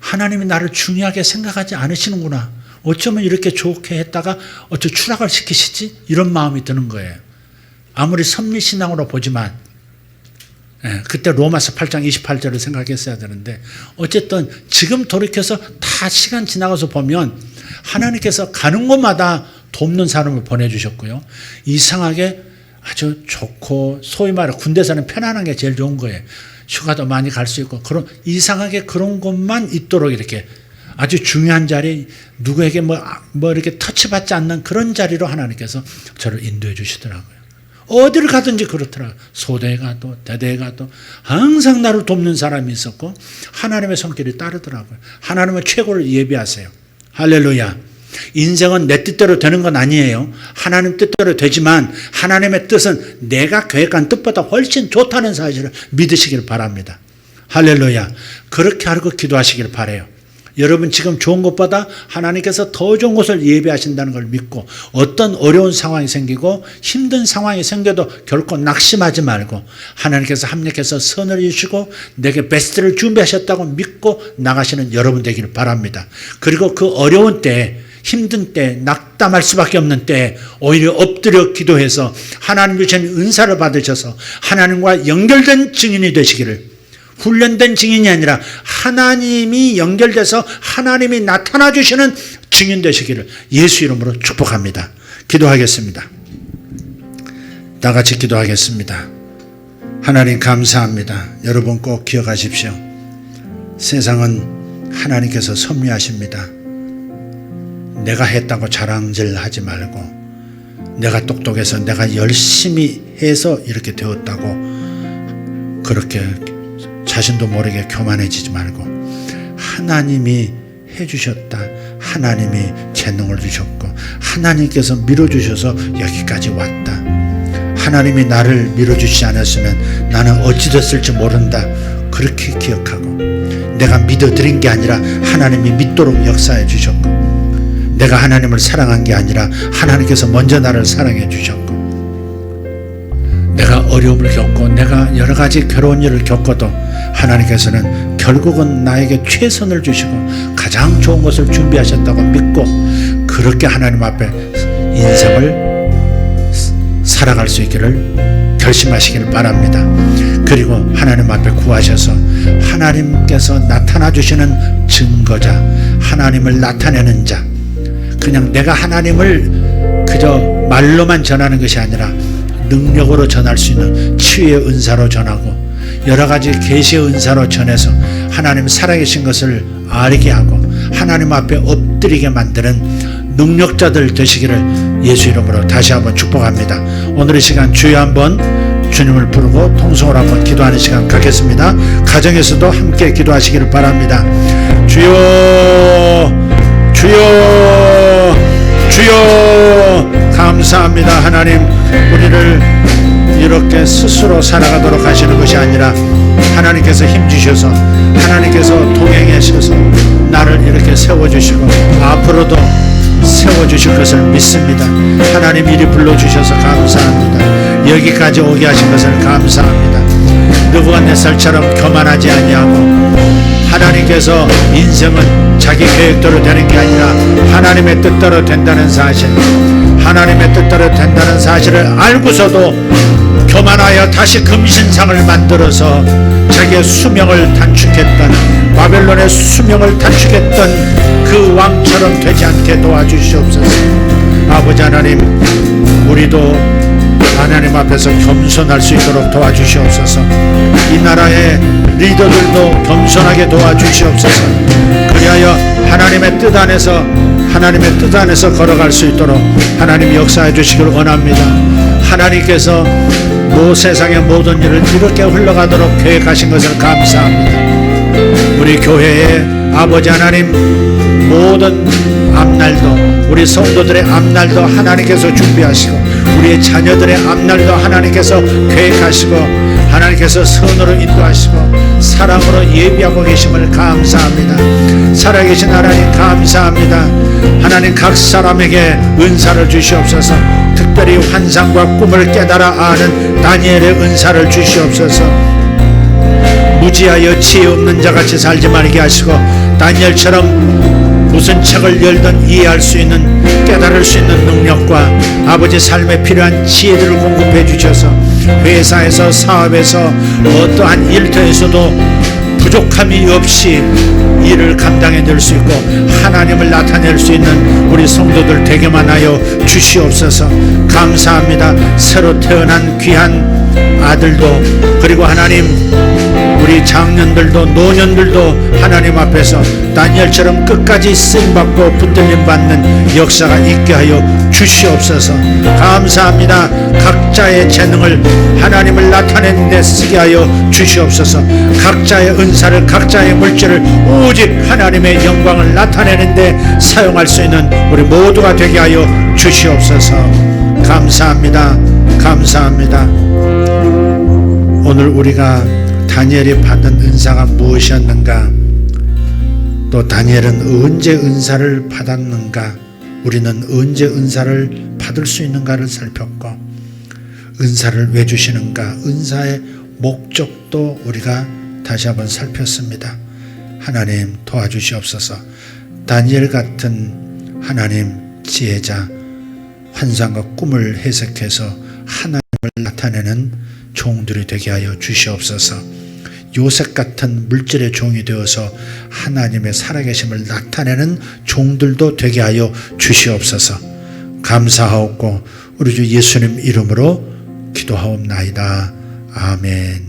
하나님이 나를 중요하게 생각하지 않으시는구나. 어쩌면 이렇게 좋게 했다가 어쩌 추락을 시키시지? 이런 마음이 드는 거예요. 아무리 섭리신앙으로 보지만 그때 로마서 8장 28절을 생각했어야 되는데 어쨌든 지금 돌이켜서 다 시간 지나가서 보면 하나님께서 가는 곳마다 돕는 사람을 보내주셨고요. 이상하게 아주 좋고 소위 말해 군대에서는 편안한 게 제일 좋은 거예요. 휴가도 많이 갈 수 있고 그런 이상하게 그런 것만 있도록 이렇게 아주 중요한 자리 누구에게 뭐 이렇게 터치받지 않는 그런 자리로 하나님께서 저를 인도해 주시더라고요. 어디를 가든지 그렇더라고요. 소대에 가도 대대에 가도 항상 나를 돕는 사람이 있었고 하나님의 손길이 따르더라고요. 하나님은 최고를 예비하세요. 할렐루야. 인생은 내 뜻대로 되는 건 아니에요. 하나님 뜻대로 되지만 하나님의 뜻은 내가 계획한 뜻보다 훨씬 좋다는 사실을 믿으시길 바랍니다. 할렐루야. 그렇게 하고 기도하시길 바라요. 여러분 지금 좋은 것보다 하나님께서 더 좋은 것을 예비하신다는 걸 믿고 어떤 어려운 상황이 생기고 힘든 상황이 생겨도 결코 낙심하지 말고 하나님께서 합력해서 선을 주시고 내게 베스트를 준비하셨다고 믿고 나가시는 여러분 되기를 바랍니다. 그리고 그 어려운 때 힘든 때 낙담할 수밖에 없는 때 오히려 엎드려 기도해서 하나님 주신 은사를 받으셔서 하나님과 연결된 증인이 되시기를 훈련된 증인이 아니라 하나님이 연결돼서 하나님이 나타나 주시는 증인 되시기를 예수 이름으로 축복합니다. 기도하겠습니다. 다 같이 기도하겠습니다. 하나님 감사합니다. 여러분 꼭 기억하십시오. 세상은 하나님께서 섭리하십니다. 내가 했다고 자랑질하지 말고 내가 똑똑해서 내가 열심히 해서 이렇게 되었다고 그렇게 자신도 모르게 교만해지지 말고 하나님이 해주셨다. 하나님이 재능을 주셨고 하나님께서 밀어주셔서 여기까지 왔다. 하나님이 나를 밀어주시지 않았으면 나는 어찌 됐을지 모른다. 그렇게 기억하고 내가 믿어드린 게 아니라 하나님이 믿도록 역사해 주셨고 내가 하나님을 사랑한 게 아니라 하나님께서 먼저 나를 사랑해 주셨고 내가 어려움을 겪고 내가 여러 가지 괴로운 일을 겪어도 하나님께서는 결국은 나에게 최선을 주시고 가장 좋은 것을 준비하셨다고 믿고 그렇게 하나님 앞에 인생을 살아갈 수 있기를 결심하시기를 바랍니다. 그리고 하나님 앞에 구하셔서 하나님께서 나타나 주시는 증거자, 하나님을 나타내는 자, 그냥 내가 하나님을 그저 말로만 전하는 것이 아니라 능력으로 전할 수 있는 치유의 은사로 전하고 여러 가지 계시의 은사로 전해서 하나님 살아계신 것을 알게 하고 하나님 앞에 엎드리게 만드는 능력자들 되시기를 예수 이름으로 다시 한번 축복합니다. 오늘 이 시간 주여 한번 주님을 부르고 통성으로 한번 기도하는 시간 갖겠습니다. 가정에서도 함께 기도하시기를 바랍니다. 주여 주여 주여 감사합니다. 하나님 우리를 이렇게 스스로 살아가도록 하시는 것이 아니라 하나님께서 힘주셔서 하나님께서 동행하셔서 나를 이렇게 세워주시고 앞으로도 세워주실 것을 믿습니다. 하나님 이리 불러주셔서 감사합니다. 여기까지 오게 하신 것을 감사합니다. 느부갓네살처럼 교만하지 아니하고 하나님께서 인생은 자기 계획대로 되는 게 아니라 하나님의 뜻대로 된다는 사실, 하나님의 뜻대로 된다는 사실을 알고서도 교만하여 다시 금신상을 만들어서 자기의 수명을 단축했던 바벨론의 수명을 단축했던 그 왕처럼 되지 않게 도와주시옵소서. 아버지 하나님 우리도 하나님 앞에서 겸손할 수 있도록 도와주시옵소서. 이 나라의 리더들도 겸손하게 도와주시옵소서. 그리하여 하나님의 뜻 안에서 걸어갈 수 있도록 하나님 역사해 주시기를 원합니다. 하나님께서 세상의 모든 일을 이렇게 흘러가도록 계획하신 것을 감사합니다. 우리 교회의 아버지 하나님 모든 앞날도 우리 성도들의 앞날도 하나님께서 준비하시고 우리의 자녀들의 앞날도 하나님께서 계획하시고 하나님께서 선으로 인도하시고 사랑으로 예비하고 계심을 감사합니다. 살아계신 하나님 감사합니다. 하나님 각 사람에게 은사를 주시옵소서. 특별히 환상과 꿈을 깨달아 아는 다니엘의 은사를 주시옵소서. 무지하여 지혜 없는 자같이 살지 말게 하시고 다니엘처럼 무슨 책을 열든 이해할 수 있는 깨달을 수 있는 능력과 아버지 삶에 필요한 지혜들을 공급해 주셔서 회사에서 사업에서 어떠한 일터에서도 부족함이 없이 일을 감당해낼 수 있고 하나님을 나타낼 수 있는 우리 성도들 되게만 하여 주시옵소서. 감사합니다. 새로 태어난 귀한 아들도 그리고 하나님 우리 장년들도 노년들도 하나님 앞에서 다니엘처럼 끝까지 쓰임받고 붙들림 받는 역사가 있게 하여 주시옵소서. 감사합니다. 각자의 재능을 하나님을 나타내는 데 쓰게 하여 주시옵소서. 각자의 은사를 각자의 물질을 오직 하나님의 영광을 나타내는 데 사용할 수 있는 우리 모두가 되게 하여 주시옵소서. 감사합니다. 감사합니다. 오늘 우리가 다니엘이 받은 은사가 무엇이었는가? 또 다니엘은 언제 은사를 받았는가, 우리는 언제 은사를 받을 수 있는가를 살폈고, 은사를 왜 주시는가, 은사의 목적도 우리가 다시 한번 살폈습니다. 하나님 도와주시옵소서. 다니엘 같은 하나님 지혜자, 환상과 꿈을 해석해서 하나님을 나타내는 종들이 되게 하여 주시옵소서. 요셉 같은 물질의 종이 되어서 하나님의 살아계심을 나타내는 종들도 되게 하여 주시옵소서. 감사하옵고 우리 주 예수님 이름으로 기도하옵나이다. 아멘.